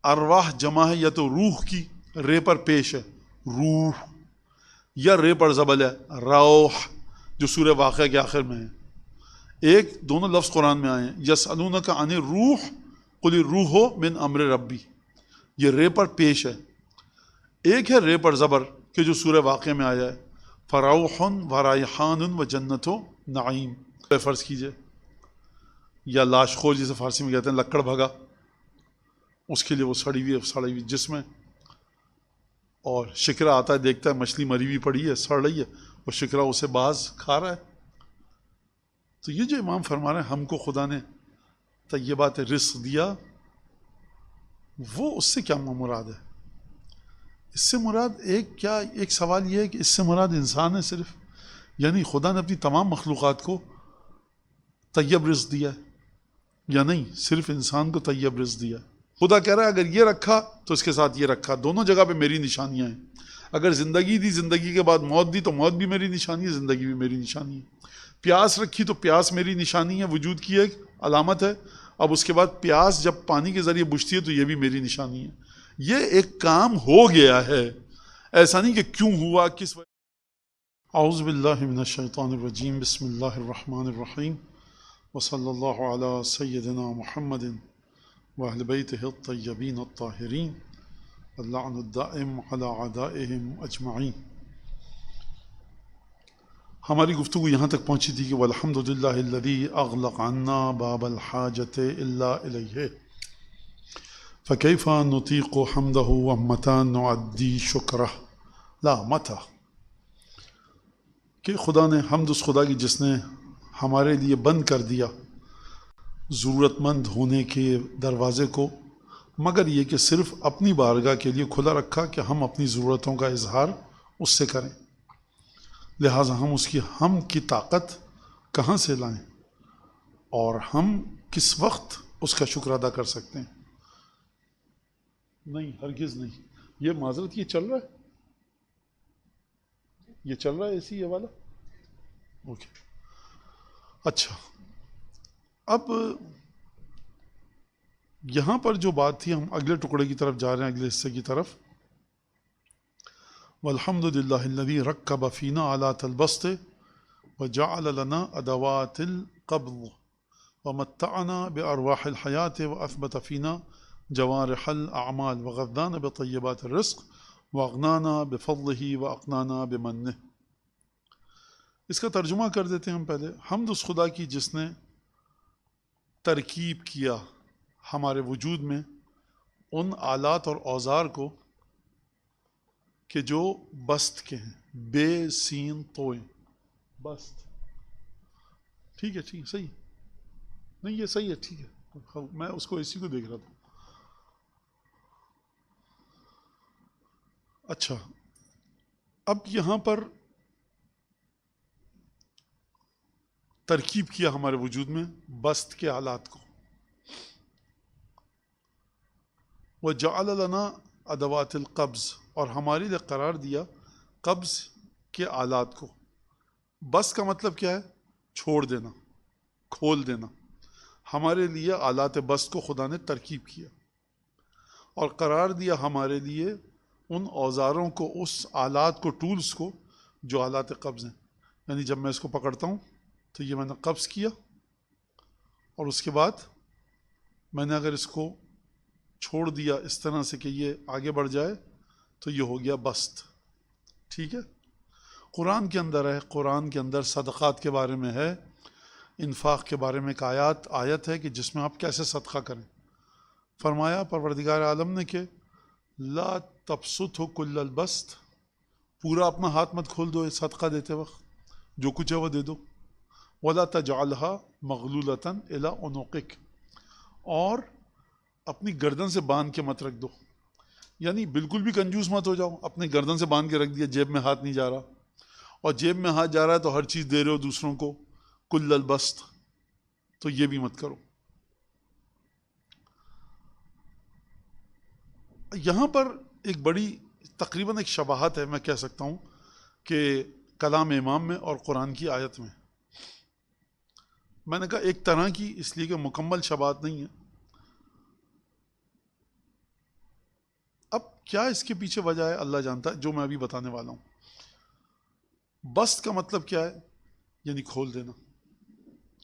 ارواح جمع ہے یا تو روح کی، رے پر پیش ہے روح، یا رے پر زبل ہے روح جو سورہ واقعہ کے آخر میں ہے. ایک دونوں لفظ قرآن میں آئے ہیں. یسألونک عن الروح قل الروح من امر ربی، یہ رے پر پیش ہے. ایک ہے رے پر زبر کہ جو سورہ واقعہ میں آیا ہے فروح و ریحان و جنت و نعیم. فرض کیجئے یا لاش خور جسے فارسی میں کہتے ہیں لکڑ بھگا، اس کے لیے وہ سڑی ہوئی جسم ہے، اور شکرا آتا ہے دیکھتا ہے مچھلی مری ہوئی پڑی ہے سڑ رہی ہے، وہ شکرا اسے باز کھا رہا ہے. تو یہ جو امام فرما رہے ہیں ہم کو خدا نے طیبات رزق دیا، وہ اس سے کیا مراد ہے؟ اس سے مراد ایک سوال یہ ہے کہ اس سے مراد انسان ہے صرف، یعنی خدا نے اپنی تمام مخلوقات کو طیب رزق دیا ہے یا نہیں صرف انسان کو طیب رزق دیا ہے؟ خدا کہہ رہا ہے اگر یہ رکھا تو اس کے ساتھ یہ رکھا، دونوں جگہ پہ میری نشانیاں ہیں. اگر زندگی دی، زندگی کے بعد موت دی تو موت بھی میری نشانی ہے، زندگی بھی میری نشانی ہے. پیاس رکھی تو پیاس میری نشانی ہے، وجود کی ایک علامت ہے. اب اس کے بعد پیاس جب پانی کے ذریعے بجھتی ہے تو یہ بھی میری نشانی ہے. یہ ایک کام ہو گیا ہے، ایسا نہیں کہ کیوں ہوا کس وجہ. اعوذ باللہ من الشیطان الرجیم، بسم اللہ الرحمن الرحیم، وصلی اللہ علی سیدنا محمد واہل بیتہ الطیبین الطاہرین، اللعن الدائم علی اعدائہم اجمعین. ہماری گفتگو یہاں تک پہنچی تھی کہ والحمدللہ الذی اغلق عنا باب الحاجت الا الیہ فکیف نطیق حمدہ ومتی نعدی شکرہ لا متی. کہ خدا نے حمد اس خدا کی جس نے ہمارے لیے بند کر دیا ضرورت مند ہونے کے دروازے کو، مگر یہ کہ صرف اپنی بارگاہ کے لیے کھلا رکھا کہ ہم اپنی ضرورتوں کا اظہار اس سے کریں. لہٰذا ہم اس کی حمد کی طاقت کہاں سے لائیں اور ہم کس وقت اس کا شکر ادا کر سکتے ہیں؟ نہیں، ہرگز نہیں. یہ معذرت یہ چل رہا ہے، یہ چل رہا ہے اسی یہ والا. اوکے اچھا. اب یہاں پر جو بات تھی، ہم اگلے ٹکڑے کی طرف جا رہے ہیں، اگلے حصے کی طرف. والحمدللہ الذی رکب فینا آلات البسط وجعل لنا ادوات القبض ومتعنا بارواح الحیات واثبت فینا جوارح الاعمال وغذانا بطیبات الرزق واغنانا بفضلہ واقنانا بمنہ. اس کا ترجمہ کر دیتے ہیں ہم پہلے. حمد اس خدا کی جس نے ترکیب کیا ہمارے وجود میں ان آلات اور اوزار کو کہ جو بست کے ہیں، بے سین توئیں بست. ٹھیک ہے صحیح نہیں، یہ صحیح ہے ٹھیک ہے، میں اس کو اسی کو دیکھ رہا تھا. اچھا اب یہاں پر ترکیب کیا ہمارے وجود میں بست کے آلات کو. وَجَعَلَ لَنَا ادوات القبض، اور ہمارے لیے قرار دیا قبض کے آلات کو. بست کا مطلب کیا ہے؟ چھوڑ دینا، کھول دینا. ہمارے لیے آلات بست کو خدا نے ترکیب کیا اور قرار دیا ہمارے لیے ان اوزاروں کو، اس آلات کو، ٹولز کو جو آلات قبض ہیں. یعنی جب میں اس کو پکڑتا ہوں تو یہ میں نے قبض کیا، اور اس کے بعد میں نے اگر اس کو چھوڑ دیا اس طرح سے کہ یہ آگے بڑھ جائے تو یہ ہو گیا بست. ٹھیک ہے. قرآن کے اندر ہے، قرآن کے اندر صدقات کے بارے میں ہے، انفاق کے بارے میں ایک آیت ہے کہ جس میں آپ کیسے صدقہ کریں. فرمایا پروردگار عالم نے کہ لا تبسطہ کل البسط، پورا اپنا ہاتھ مت کھول دو صدقہ دیتے وقت، جو کچھ ہے وہ دے دو. ولا تجعلھا مغلولۃ الی عنقک، اور اپنی گردن سے باندھ کے مت رکھ دو. یعنی بالکل بھی کنجوس مت ہو جاؤ، اپنی گردن سے باندھ کے رکھ دیا، جیب میں ہاتھ نہیں جا رہا، اور جیب میں ہاتھ جا رہا ہے تو ہر چیز دے رہے ہو دوسروں کو کل البسط، تو یہ بھی مت کرو. یہاں پر ایک بڑی تقریباً ایک شباہت ہے، میں کہہ سکتا ہوں کہ کلام امام میں اور قرآن کی آیت میں. میں نے کہا ایک طرح کی، اس لیے کہ مکمل شباہت نہیں ہے. کیا اس کے پیچھے وجہ ہے اللہ جانتا ہے، جو میں ابھی بتانے والا ہوں۔ بسط کا مطلب کیا ہے؟ یعنی کھول دینا۔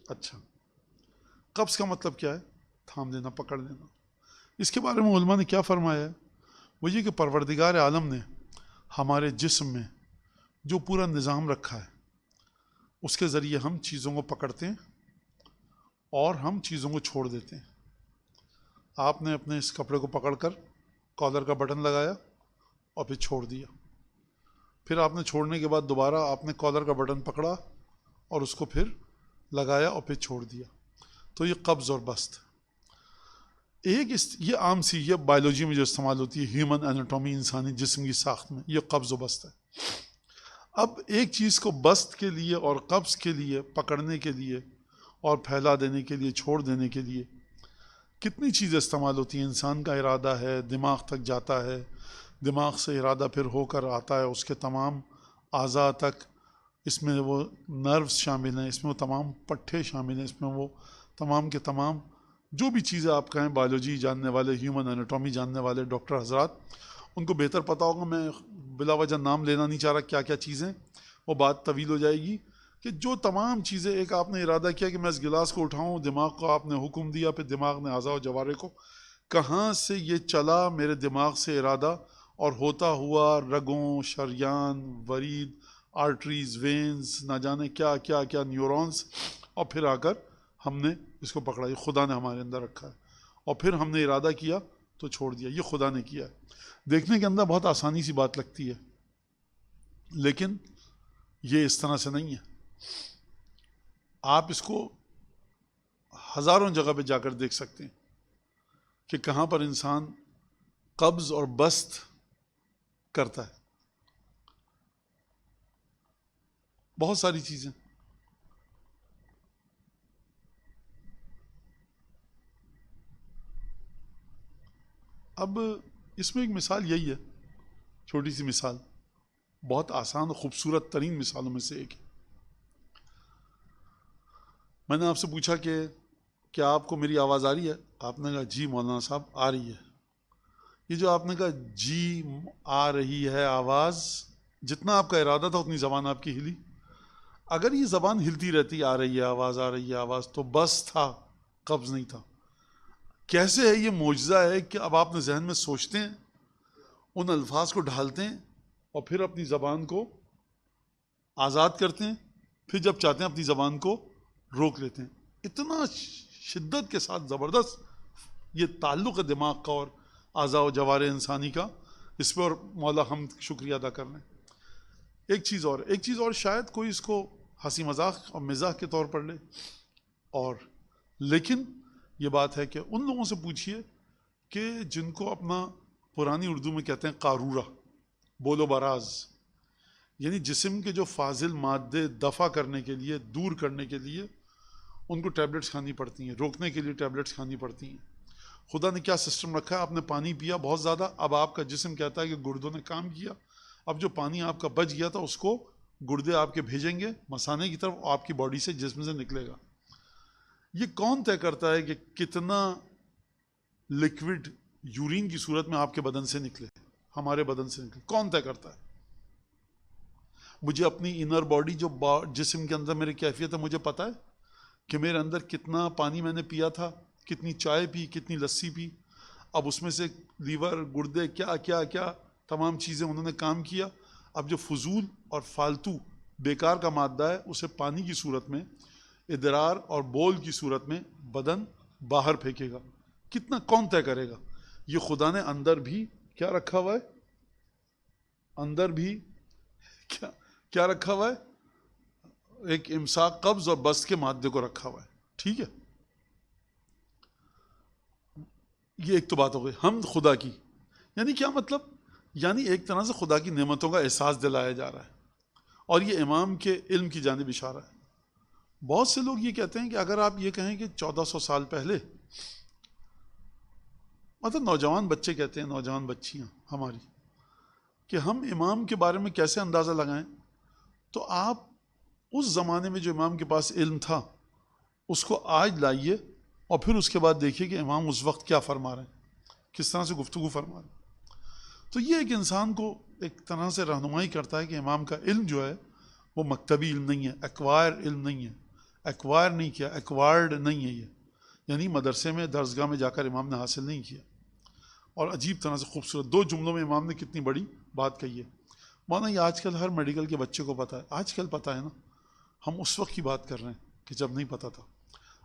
اچھا، قبض کا مطلب کیا ہے؟ تھام دینا، پکڑ لینا۔ اس کے بارے میں علماء نے کیا فرمایا ہے؟ وہ یہ کہ پروردگار عالم نے ہمارے جسم میں جو پورا نظام رکھا ہے، اس کے ذریعے ہم چیزوں کو پکڑتے ہیں اور ہم چیزوں کو چھوڑ دیتے ہیں۔ آپ نے اپنے اس کپڑے کو پکڑ کر کالر کا بٹن لگایا اور پھر چھوڑ دیا، پھر آپ نے چھوڑنے کے بعد دوبارہ آپ نے کالر کا بٹن پکڑا اور اس کو پھر لگایا اور پھر چھوڑ دیا، تو یہ قبض اور بسط۔ یہ عام سی، یہ بایولوجی میں جو استعمال ہوتی ہے، ہیومن انیٹومی، انسانی جسم کی ساخت میں، یہ قبض و بسط ہے۔ اب ایک چیز کو بسط کے لیے اور قبض کے لیے، پکڑنے کے لیے اور پھیلا دینے کے لیے، چھوڑ دینے کے لیے کتنی چیزیں استعمال ہوتی ہیں۔ انسان کا ارادہ ہے، دماغ تک جاتا ہے، دماغ سے ارادہ پھر ہو کر آتا ہے اس کے تمام اعضاء تک، اس میں وہ نروز شامل ہیں، اس میں وہ تمام پٹھے شامل ہیں، اس میں وہ تمام کے تمام جو بھی چیزیں آپ کہیں، بایولوجی جاننے والے، ہیومن انیٹومی جاننے والے ڈاکٹر حضرات، ان کو بہتر پتہ ہوگا، میں بلا وجہ نام لینا نہیں چاہ رہا کیا کیا چیزیں، وہ بات طویل ہو جائے گی، کہ جو تمام چیزیں، ایک آپ نے ارادہ کیا کہ میں اس گلاس کو اٹھاؤں، دماغ کو آپ نے حکم دیا، پھر دماغ نے اعضاء و جوارے کو، کہاں سے یہ چلا میرے دماغ سے ارادہ، اور ہوتا ہوا رگوں، شریان، ورید، آرٹریز، وینز، نہ جانے کیا کیا کیا، نیورونز، اور پھر آ کر ہم نے اس کو پکڑا۔ یہ خدا نے ہمارے اندر رکھا ہے، اور پھر ہم نے ارادہ کیا تو چھوڑ دیا، یہ خدا نے کیا ہے۔ دیکھنے کے اندر بہت آسانی سی بات لگتی ہے، لیکن یہ اس طرح سے نہیں ہے۔ آپ اس کو ہزاروں جگہ پہ جا کر دیکھ سکتے ہیں کہ کہاں پر انسان قبض اور بسط کرتا ہے، بہت ساری چیزیں۔ اب اس میں ایک مثال یہی ہے، چھوٹی سی مثال، بہت آسان اور خوبصورت ترین مثالوں میں سے ایک ہے۔ میں نے آپ سے پوچھا کہ کیا آپ کو میری آواز آ رہی ہے؟ آپ نے کہا جی مولانا صاحب آ رہی ہے۔ یہ جو آپ نے کہا جی آ رہی ہے آواز، جتنا آپ کا ارادہ تھا اتنی زبان آپ کی ہلی۔ اگر یہ زبان ہلتی رہتی، آ رہی ہے آواز، آ رہی ہے آواز، تو بس تھا، قبض نہیں تھا۔ کیسے ہے یہ معجزہ ہے کہ اب آپ نے ذہن میں سوچتے ہیں، ان الفاظ کو ڈھالتے ہیں، اور پھر اپنی زبان کو آزاد کرتے ہیں، پھر جب چاہتے ہیں اپنی زبان کو روک لیتے ہیں۔ اتنا شدت کے ساتھ زبردست یہ تعلق ہے دماغ کا اور اعضاء و جوارے انسانی کا، اس پہ اور مولا ہم شکریہ ادا کر رہے ہیں۔ ایک چیز اور شاید کوئی اس کو ہنسی مذاق اور مزاح کے طور پر لے، اور لیکن یہ بات ہے کہ ان لوگوں سے پوچھئے کہ جن کو اپنا پرانی اردو میں کہتے ہیں قارورہ، بولو براز، یعنی جسم کے جو فاضل مادے دفع کرنے کے لیے، دور کرنے کے لیے ان کو ٹیبلٹس کھانی پڑتی ہیں، روکنے کے لیے ٹیبلٹس کھانی پڑتی ہیں۔ خدا نے کیا سسٹم رکھا ہے، آپ نے پانی پیا بہت زیادہ، اب آپ کا جسم کہتا ہے کہ گردوں نے کام کیا، اب جو پانی آپ کا بچ گیا تھا اس کو گردے آپ کے بھیجیں گے مثانے کی طرف، آپ کی باڈی سے، جسم سے نکلے گا۔ یہ کون طے کرتا ہے کہ کتنا لیکوڈ یورین کی صورت میں آپ کے بدن سے نکلے، ہمارے بدن سے نکلے؟ کون طے کرتا ہے؟ مجھے اپنی انر باڈی، جو جسم کے اندر میری کیفیت ہے، مجھے پتا ہے کہ میرے اندر کتنا پانی میں نے پیا تھا، کتنی چائے پی، کتنی لسی پی، اب اس میں سے لیور، گردے، کیا کیا کیا تمام چیزیں انہوں نے کام کیا۔ اب جو فضول اور فالتو بیکار کا مادہ ہے اسے پانی کی صورت میں، ادرار اور بول کی صورت میں بدن باہر پھینکے گا۔ کتنا کون طے کرے گا؟ یہ خدا نے اندر بھی کیا رکھا ہوا ہے، اندر بھی کیا رکھا ہوا ہے، ایک امساک، قبض اور بسط کے مادے کو رکھا ہوا ہے۔ ٹھیک ہے، یہ ایک تو بات ہو گئی حمد خدا کی۔ یعنی کیا مطلب؟ یعنی ایک طرح سے خدا کی نعمتوں کا احساس دلایا جا رہا ہے، اور یہ امام کے علم کی جانب اشارہ ہے۔ بہت سے لوگ یہ کہتے ہیں کہ اگر آپ یہ کہیں کہ 1400 سال پہلے، مطلب نوجوان بچے کہتے ہیں، نوجوان بچیاں ہماری، کہ ہم امام کے بارے میں کیسے اندازہ لگائیں، تو آپ اس زمانے میں جو امام کے پاس علم تھا اس کو آج لائیے، اور پھر اس کے بعد دیکھیے کہ امام اس وقت کیا فرما رہے ہیں، کس طرح سے گفتگو فرما رہے ہیں۔ تو یہ ایک انسان کو ایک طرح سے رہنمائی کرتا ہے کہ امام کا علم جو ہے وہ مکتبی علم نہیں ہے، ایکوائر علم نہیں ہے، ایکوائر نہیں کیا، ایکوائرڈ نہیں ہے یہ، یعنی مدرسے میں درسگاہ میں جا کر امام نے حاصل نہیں کیا۔ اور عجیب طرح سے خوبصورت 2 جملوں میں امام نے کتنی بڑی بات کہی ہے۔ مانا یہ آج کل ہر میڈیکل کے بچے کو پتہ ہے، آج کل پتہ ہے نا، ہم اس وقت کی بات کر رہے ہیں کہ جب نہیں پتہ تھا۔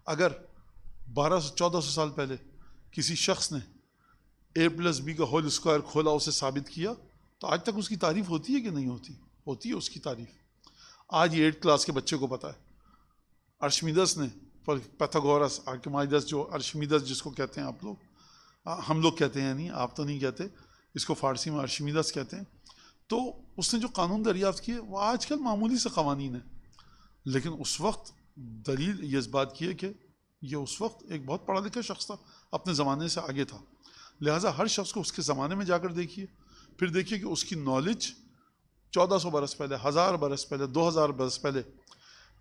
اگر 1400 سال پہلے کسی شخص نے A+B کا ہول اسکوائر کھولا، اسے ثابت کیا، تو آج تک اس کی تعریف ہوتی ہے کہ نہیں ہوتی؟ ہوتی ہے اس کی تعریف۔ آج یہ 8 کلاس کے بچے کو پتہ ہے۔ ارشمیدس نے، پیتھاگورس، آرکیمائڈس، جو ارشمیدس جس کو کہتے ہیں آپ لوگ، ہم لوگ کہتے ہیں، نہیں آپ تو نہیں کہتے، اس کو فارسی میں ارشمیدس کہتے ہیں، تو اس نے جو قانون دریافت کیے وہ آج کل معمولی سے قوانین ہیں، لیکن اس وقت دلیل یہ اس بات کی ہے کہ یہ اس وقت ایک بہت پڑھا لکھا شخص تھا، اپنے زمانے سے آگے تھا۔ لہٰذا ہر شخص کو اس کے زمانے میں جا کر دیکھیے، پھر دیکھیے کہ اس کی نالج 1400 برس پہلے، 1000 برس پہلے، 2000 برس پہلے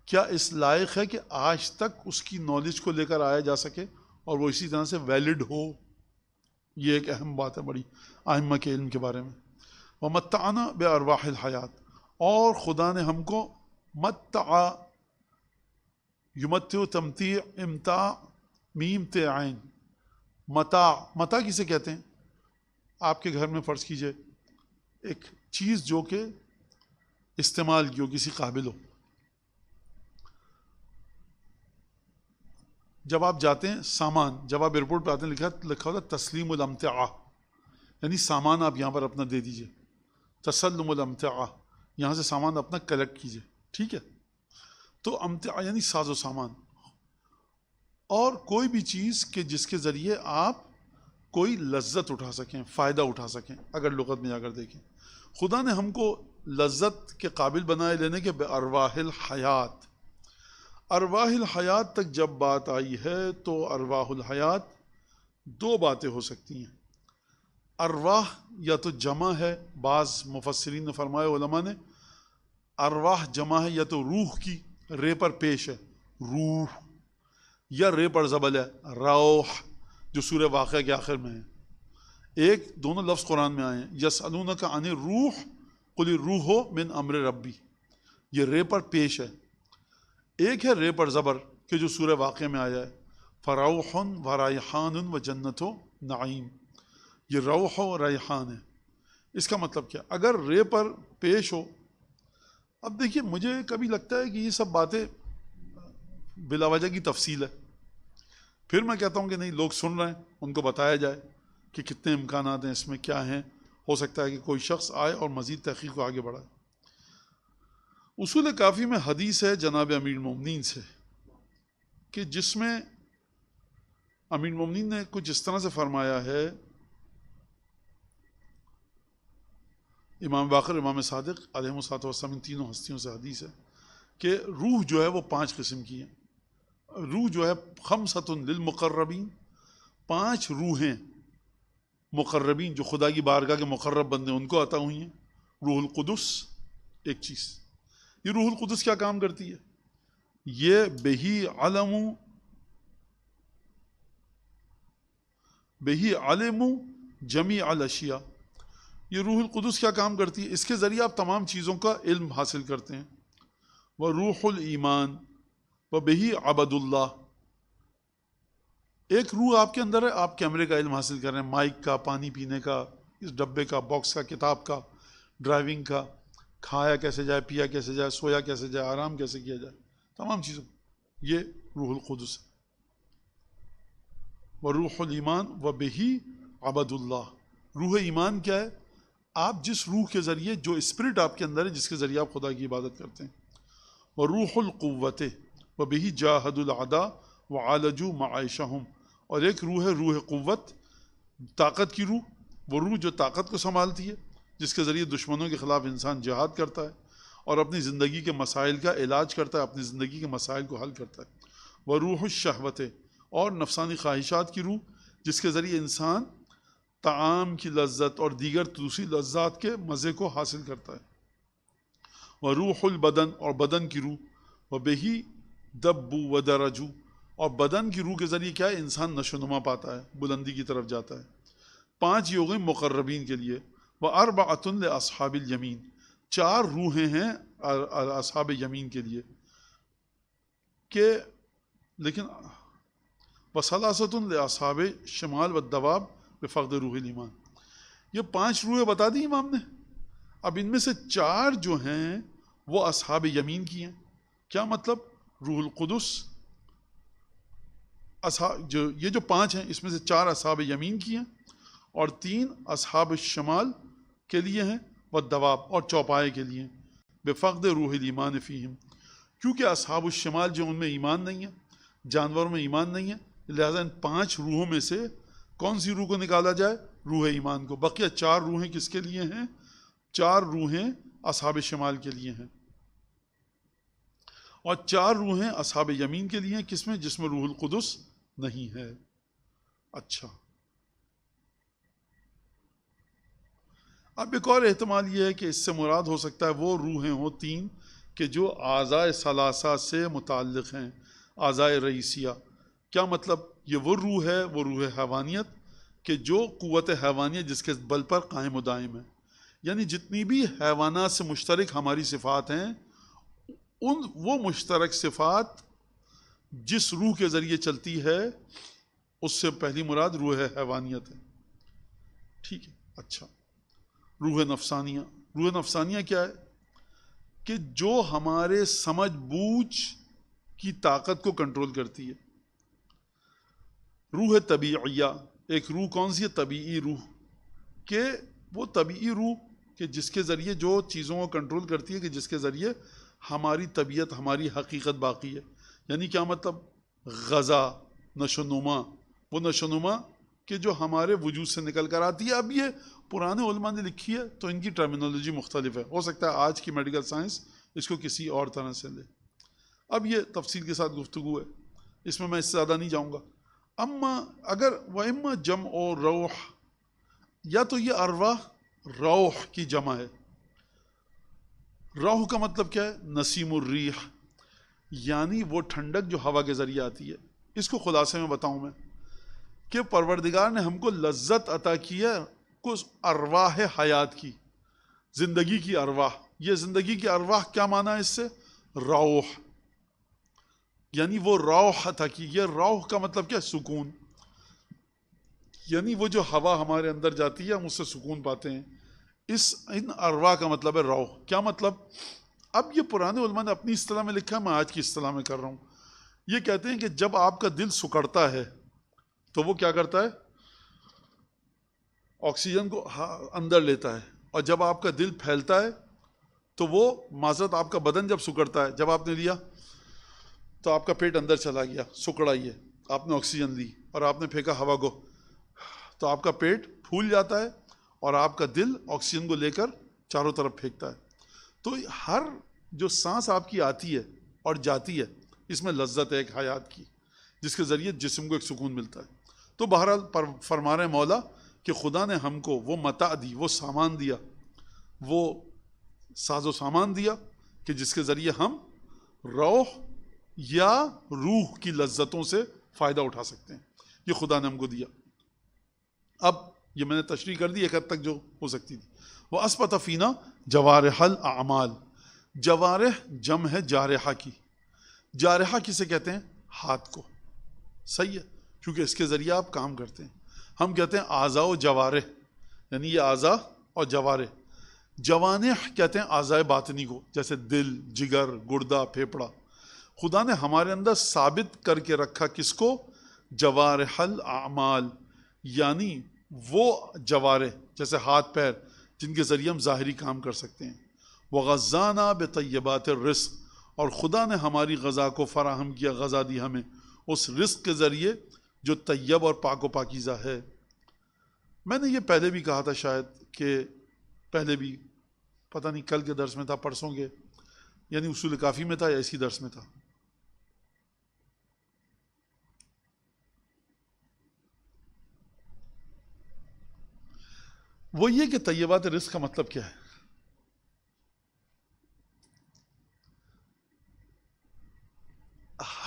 کیا اس لائق ہے کہ آج تک اس کی نالج کو لے کر آیا جا سکے اور وہ اسی طرح سے ویلڈ ہو۔ یہ ایک اہم بات ہے بڑی ائمہ کے علم کے بارے میں۔ وَمَتَّعْنَا بِأَرْوَاحِ الْحَیَاۃ، اور خدا نے ہم کو متع، یمتع تمتیع، امتاع، میم تے عین، متاع کسے کہتے ہیں؟ آپ کے گھر میں فرض کیجئے ایک چیز جو کہ استعمال کی ہو، کسی قابل ہو، جب آپ جاتے ہیں سامان، جب آپ ایئرپورٹ پہ آتے ہیں لکھا ہوتا ہے تسلیم الامتعہ، یعنی سامان آپ یہاں پر اپنا دے دیجئے، تسلم الامتعہ، یہاں سے سامان اپنا کلیکٹ کیجئے، ٹھیک ہے؟ تو امتعہ یعنی ساز و سامان، اور کوئی بھی چیز کہ جس کے ذریعے آپ کوئی لذت اٹھا سکیں، فائدہ اٹھا سکیں۔ اگر لغت میں جا کر دیکھیں، خدا نے ہم کو لذت کے قابل بنائے لینے کے بارواح الحیات۔ ارواح الحیات تک جب بات آئی ہے تو ارواح الحیات 2 باتیں ہو سکتی ہیں۔ ارواح یا تو جمع ہے، بعض مفسرین نے فرمایا، علماء نے، ارواح جمع ہے یا تو روح کی، رے پر پیش ہے روح، یا رے پر زبل ہے روح، جو سورہ واقعہ کے آخر میں ہے۔ دونوں لفظ قرآن میں آئے ہیں، یسألونک عن الروح قل الروح من امر ربی، یہ رے پر پیش ہے۔ ایک ہے رے پر زبر کہ جو سورہ واقعہ میں آیا ہے، فروح و ریحان و جنت و نعیم، یہ روح و ریحان ہے۔ اس کا مطلب کیا؟ اگر رے پر پیش ہو، اب دیکھیے مجھے کبھی لگتا ہے کہ یہ سب باتیں بلا وجہ کی تفصیل ہے، پھر میں کہتا ہوں کہ نہیں، لوگ سن رہے ہیں، ان کو بتایا جائے کہ کتنے امکانات ہیں اس میں، کیا ہیں، ہو سکتا ہے کہ کوئی شخص آئے اور مزید تحقیق کو آگے بڑھائے۔ اصول کافی میں حدیث ہے جناب امیر المومنین سے کہ جس میں امیر المومنین نے کچھ اس طرح سے فرمایا ہے، امام باقر، امام صادق علیہ الصلوۃ والسلام، ان تینوں ہستیوں سے حدیث ہے کہ روح جو ہے وہ 5 قسم کی ہیں۔ روح جو ہے خمسۃ للمقربین، 5 روحیں مقربین جو خدا کی بارگاہ کے مقرب بندے ان کو عطا ہوئی ہیں۔ روح القدس ایک چیز، یہ روح القدس کیا کام کرتی ہے؟ یہ بہی علم جمیع الاشیاء، یہ روح القدس کیا کام کرتی ہے؟ اس کے ذریعے آپ تمام چیزوں کا علم حاصل کرتے ہیں۔ وہ روح الایمان و بہی عبد اللہ، ایک روح آپ کے اندر ہے، آپ کیمرے کا علم حاصل کر رہے ہیں، مائک کا، پانی پینے کا، اس ڈبے کا، باکس کا، کتاب کا، ڈرائیونگ کا، کھایا کیسے جائے، پیا کیسے جائے، سویا کیسے جائے، آرام کیسے کیا جائے، تمام چیزوں، یہ روح القدس ہے۔ وروح الایمان و بہی عبد اللہ، روح ایمان کیا ہے؟ آپ جس روح کے ذریعے، جو اسپرٹ آپ کے اندر ہے جس کے ذریعے آپ خدا کی عبادت کرتے ہیں۔ وروح القوت و بہی جاہد العدا وعالجوا معائشہم، اور ایک روح ہے روح قوت، طاقت کی روح، وہ روح جو طاقت کو سنبھالتی ہے، جس کے ذریعے دشمنوں کے خلاف انسان جہاد کرتا ہے اور اپنی زندگی کے مسائل کا علاج کرتا ہے، اپنی زندگی کے مسائل کو حل کرتا ہے۔ وروح الشہوت، اور نفسانی خواہشات کی روح، جس کے ذریعے انسان طعام کی لذت اور دیگر دوسری لذات کے مزے کو حاصل کرتا ہے۔ وروح البدن، اور بدن کی روح، وبہی دب و درجو، اور بدن کی روح کے ذریعے کیا ہے؟ انسان نشو و نما پاتا ہے، بلندی کی طرف جاتا ہے۔ 5 یہ ہو گئے مقربین کے لیے۔ وَأَرْبَعَةٌ لِأَصْحَابِ الْيَمِينِ، 4 روحیں ہیں اصحاب یمین کے لیے، کہ لیکن وَثَلَاثَةٌ لِأَصْحَابِ الشِّمَالِ وَالدَّوَابِ بِفَقْدِ روح الایمان، یہ 5 روحیں بتا دی امام نے. اب ان میں سے 4 جو ہیں وہ اصحاب یمین کی ہیں. کیا مطلب؟ روح القدس، یہ جو 5 ہیں اس میں سے 4 اصحاب یمین کی ہیں اور 3 اصحاب الشمال کے لیے ہیں، والدواب اور چوپائے کے لیے، بفقد روح الایمان فیہم، کیونکہ اصحاب الشمال جو ان میں ایمان نہیں ہے، جانوروں میں ایمان نہیں ہے، لہذا ان 5 روحوں میں سے کون سی روح کو نکالا جائے؟ روح ایمان کو. بقیہ 4 روحیں کس کے لیے ہیں؟ 4 روحیں اصحاب شمال کے لیے ہیں اور 4 روحیں اصحاب یمین کے لیے ہیں. کس میں؟ جس میں روح القدس نہیں ہے. اچھا، اب ایک اور احتمال یہ ہے کہ اس سے مراد ہو سکتا ہے وہ روحیں ہوں 3 کہ جو اعضائے ثلاثہ سے متعلق ہیں، اعضائے رئیسیہ. کیا مطلب؟ یہ وہ روح ہے، وہ روح حیوانیت کہ جو قوت حیوانیت جس کے بل پر قائم و دائم ہے. یعنی جتنی بھی حیوانات سے مشترک ہماری صفات ہیں، وہ مشترک صفات جس روح کے ذریعے چلتی ہے اس سے پہلی مراد روح حیوانیت ہے. ٹھیک ہے. اچھا، روح نفسانیہ. روح نفسانیہ کیا ہے؟ کہ جو ہمارے سمجھ بوجھ کی طاقت کو کنٹرول کرتی ہے. روح طبیعیہ، ایک روح کون سی ہے؟ طبیعی روح، کہ وہ طبیعی روح کہ جس کے ذریعے جو چیزوں کو کنٹرول کرتی ہے، کہ جس کے ذریعے ہماری طبیعت، ہماری حقیقت باقی ہے. یعنی کیا مطلب؟ غذا، نشو و نما، وہ نشو و نما کہ جو ہمارے وجود سے نکل کر آتی ہے. اب یہ پرانے علماء نے لکھی ہے تو ان کی ٹرمینالوجی مختلف ہے، ہو سکتا ہے آج کی میڈیکل سائنس اس کو کسی اور طرح سے لے. اب یہ تفصیل کے ساتھ گفتگو ہے، اس میں اس سے زیادہ نہیں جاؤں گا. اما اگر وَإِمَّا جَمْعُ روح، یا تو یہ ارواح روح کی جمع ہے. روح کا مطلب کیا ہے؟ نسیم الریح، یعنی وہ ٹھنڈک جو ہوا کے ذریعے آتی ہے. اس کو خلاصے میں بتاؤں میں کہ پروردگار نے ہم کو لذت عطا کی ہے کچھ ارواح حیات کی، زندگی کی ارواح. یہ زندگی کی ارواح کیا معنی ہے اس سے؟ روح، یعنی وہ روح عطا کی. یہ روح کا مطلب کیا؟ سکون. یعنی وہ جو ہوا ہمارے اندر جاتی ہے ہم اس سے سکون پاتے ہیں. ان ارواح کا مطلب ہے روح. کیا مطلب؟ اب یہ پرانے علماء نے اپنی اصطلاح میں لکھا ہے، میں آج کی اصطلاح میں کر رہا ہوں. یہ کہتے ہیں کہ جب آپ کا دل سکڑتا ہے تو وہ کیا کرتا ہے؟ آکسیجن کو اندر لیتا ہے. اور جب آپ کا دل پھیلتا ہے تو وہ معذرت آپ کا بدن جب سکڑتا ہے، جب آپ نے لیا تو آپ کا پیٹ اندر چلا گیا، سکڑا ہی ہے، آپ نے آکسیجن لی اور آپ نے پھینکا ہوا کو، تو آپ کا پیٹ پھول جاتا ہے اور آپ کا دل آکسیجن کو لے کر چاروں طرف پھینکتا ہے. تو ہر جو سانس آپ کی آتی ہے اور جاتی ہے اس میں لذت ہے ایک حیات کی، جس کے ذریعے جسم کو ایک سکون ملتا ہے. تو بہرحال فرما رہے مولا کہ خدا نے ہم کو وہ متاع دی، وہ سامان دیا، وہ ساز و سامان دیا کہ جس کے ذریعے ہم روح یا روح کی لذتوں سے فائدہ اٹھا سکتے ہیں. یہ خدا نے ہم کو دیا. اب یہ میں نے تشریح کر دی ایک حد تک جو ہو سکتی تھی. وہ اسبت فینا جوارح الاعمال. جوارح جمع ہے جارحہ کی. جارحہ کسے کہتے ہیں؟ ہاتھ کو. صحیح ہے، کیونکہ اس کے ذریعے آپ کام کرتے ہیں. ہم کہتے ہیں اعضاء و جوارح، یعنی یہ اعضاء اور جوارح. جوانح کہتے ہیں اعضاء باطنی کو، جیسے دل، جگر، گردہ، پھیپڑا. خدا نے ہمارے اندر ثابت کر کے رکھا کس کو؟ جوارح الاعمال، یعنی وہ جوارح جیسے ہاتھ پیر جن کے ذریعے ہم ظاہری کام کر سکتے ہیں. وغذانا بطیبات الرزق، اور خدا نے ہماری غذا کو فراہم کیا، غذا دی ہمیں اس رزق کے ذریعے جو طیب اور پاک و پاکیزہ ہے. میں نے یہ پہلے بھی کہا تھا، شاید کہ پہلے بھی پتہ نہیں کل کے درس میں تھا، پرسوں کے، یعنی اصول کافی میں تھا یا اسی درس میں تھا. وہ یہ کہ طیبات رزق کا مطلب کیا ہے؟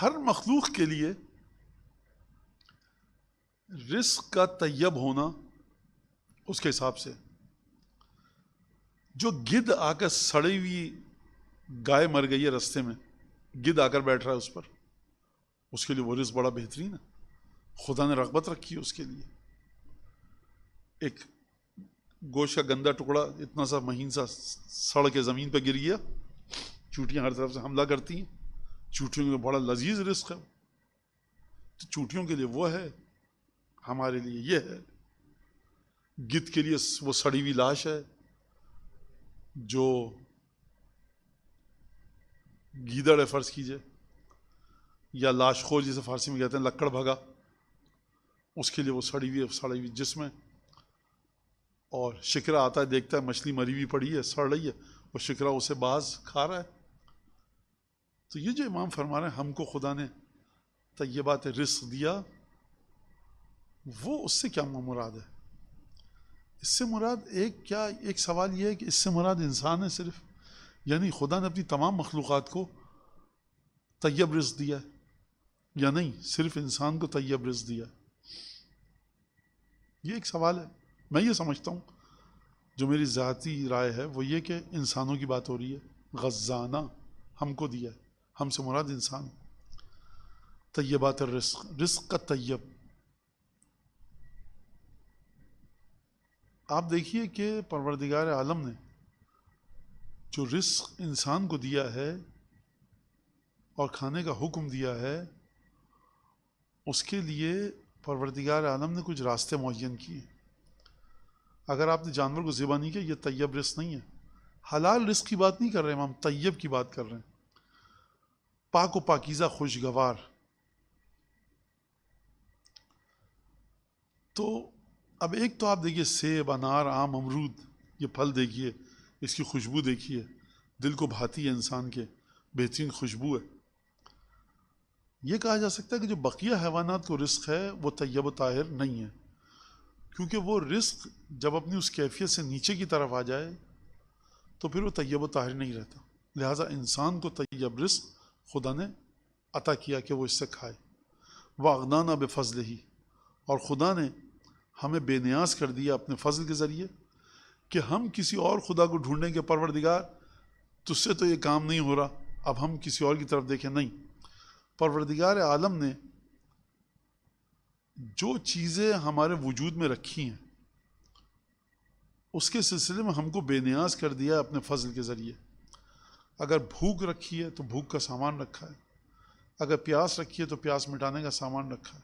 ہر مخلوق کے لیے رزق کا طیب ہونا اس کے حساب سے. جو گدھ آ کر سڑی ہوئی گائے مر گئی ہے رستے میں، گدھ آ کر بیٹھ رہا ہے اس پر، اس کے لیے وہ رزق بڑا بہترین ہے، خدا نے رغبت رکھی ہے اس کے لیے۔ ایک گوشت کا گندا ٹکڑا اتنا سا مہین سا سڑ کے زمین پہ گر گیا، چوٹیاں ہر طرف سے حملہ کرتی ہیں، چوٹیوں کے بڑا لذیذ رزق ہے، تو چوٹیوں کے لیے وہ ہے، ہمارے لیے یہ ہے۔ گدھ کے لیے وہ سڑی ہوئی لاش ہے، جو گیدڑ ہے فرض کیجئے، یا لاش خور جسے فارسی میں کہتے ہیں، لکڑ بھگا، اس کے لیے وہ سڑی ہوئی جسم ہے۔ اور شکرا آتا ہے، دیکھتا ہے مچھلی مری ہوئی پڑی ہے، سڑ رہی ہے، اور شکرا اسے باز کھا رہا ہے۔ تو یہ جو امام فرما رہے ہیں ہم کو خدا نے طیبات رزق دیا، وہ اس سے کیا مراد ہے؟ اس سے مراد ایک سوال یہ ہے کہ اس سے مراد انسان ہے صرف، یعنی خدا نے اپنی تمام مخلوقات کو طیب رزق دیا ہے، یا نہیں صرف انسان کو طیب رزق دیا؟ یہ ایک سوال ہے۔ میں یہ سمجھتا ہوں، جو میری ذاتی رائے ہے وہ یہ کہ انسانوں کی بات ہو رہی ہے، غزانہ ہم کو دیا ہے، ہم سے مراد انسان۔ طیبات الرزق، رزق کا طیب، آپ دیکھیے کہ پروردگار عالم نے جو رزق انسان کو دیا ہے اور کھانے کا حکم دیا ہے، اس کے لیے پروردگار عالم نے کچھ راستے معین کیے۔ اگر آپ نے جانور کو ذبح نہیں کیا، یہ طیب رزق نہیں ہے۔ حلال رزق کی بات نہیں کر رہے ہم طیب کی بات کر رہے ہیں، پاک و پاکیزہ، خوشگوار۔ تو اب ایک تو آپ دیکھیے سیب، انار، آم، امرود، یہ پھل دیکھیے، اس کی خوشبو دیکھیے، دل کو بھاتی ہے، انسان کے بہترین خوشبو ہے۔ یہ کہا جا سکتا ہے کہ جو بقیہ حیوانات کو رزق ہے وہ طیب و طاہر نہیں ہے، کیونکہ وہ رزق جب اپنی اس کیفیت سے نیچے کی طرف آ جائے تو پھر وہ طیب و طاہر نہیں رہتا۔ لہٰذا انسان کو طیب رزق خدا نے عطا کیا کہ وہ اس سے کھائے۔ وَأَغْنَانَا بِفَضْلِهِ، اور خدا نے ہمیں بے نیاز کر دیا اپنے فضل کے ذریعے، کہ ہم کسی اور خدا کو ڈھونڈیں کہ پروردگار تجھ سے تو یہ کام نہیں ہو رہا، اب ہم کسی اور کی طرف دیکھیں، نہیں، پروردگار عالم نے جو چیزیں ہمارے وجود میں رکھی ہیں اس کے سلسلے میں ہم کو بے نیاز کر دیا اپنے فضل کے ذریعے۔ اگر بھوک رکھی ہے تو بھوک کا سامان رکھا ہے، اگر پیاس رکھی ہے تو پیاس مٹانے کا سامان رکھا ہے،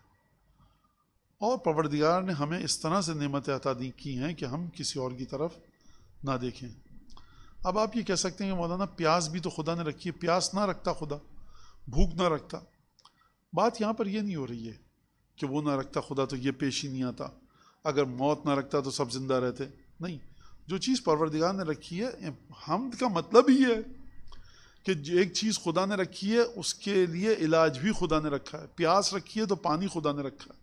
اور پروردگار نے ہمیں اس طرح سے نعمتیں عطا کی ہیں کہ ہم کسی اور کی طرف نہ دیکھیں۔ اب آپ یہ کہہ سکتے ہیں کہ مولانا پیاس بھی تو خدا نے رکھی ہے، پیاس نہ رکھتا خدا، بھوک نہ رکھتا، بات یہاں پر یہ نہیں ہو رہی ہے کہ وہ نہ رکھتا خدا تو یہ پیش ہی نہیں آتا، اگر موت نہ رکھتا تو سب زندہ رہتے، نہیں، جو چیز پروردگار نے رکھی ہے، حمد کا مطلب ہی ہے کہ ایک چیز خدا نے رکھی ہے اس کے لیے علاج بھی خدا نے رکھا ہے۔ پیاس رکھی ہے تو پانی خدا نے رکھا ہے،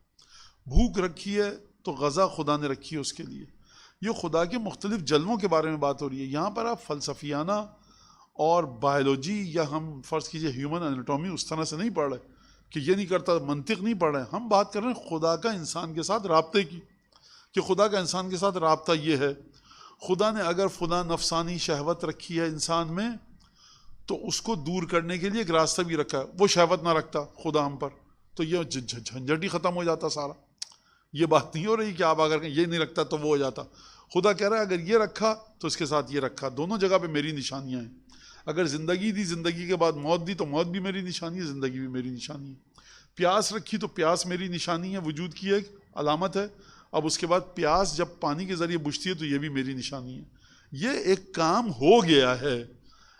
بھوک رکھی ہے تو غذا خدا نے رکھی ہے اس کے لیے۔ یہ خدا کے مختلف جلووں کے بارے میں بات ہو رہی ہے۔ یہاں پر آپ فلسفیانہ اور بایولوجی یا ہم فرض کیجئے ہیومن انیٹومی اس طرح سے نہیں پڑھ رہے کہ یہ نہیں کرتا، منطق نہیں پڑھ رہے ہیں، ہم بات کر رہے ہیں خدا کا انسان کے ساتھ رابطے کی، کہ خدا کا انسان کے ساتھ رابطہ یہ ہے، خدا نے اگر فلاں نفسانی شہوت رکھی ہے انسان میں تو اس کو دور کرنے کے لیے ایک راستہ بھی رکھا ہے، وہ شہوت نہ رکھتا خدا ہم پر تو یہ جھنجھٹ ہی ختم ہو جاتا سارا۔ یہ بات نہیں ہو رہی کہ آپ اگر یہ نہیں رکھتا تو وہ ہو جاتا، خدا کہہ رہا ہے اگر یہ رکھا تو اس کے ساتھ یہ رکھا، دونوں جگہ پہ میری نشانیاں ہیں۔ اگر زندگی دی، زندگی کے بعد موت دی تو موت بھی میری نشانی ہے، زندگی بھی میری نشانی ہے۔ پیاس رکھی تو پیاس میری نشانی ہے، وجود کی ایک علامت ہے، اب اس کے بعد پیاس جب پانی کے ذریعے بجھتی ہے تو یہ بھی میری نشانی ہے۔ یہ ایک کام ہو گیا ہے،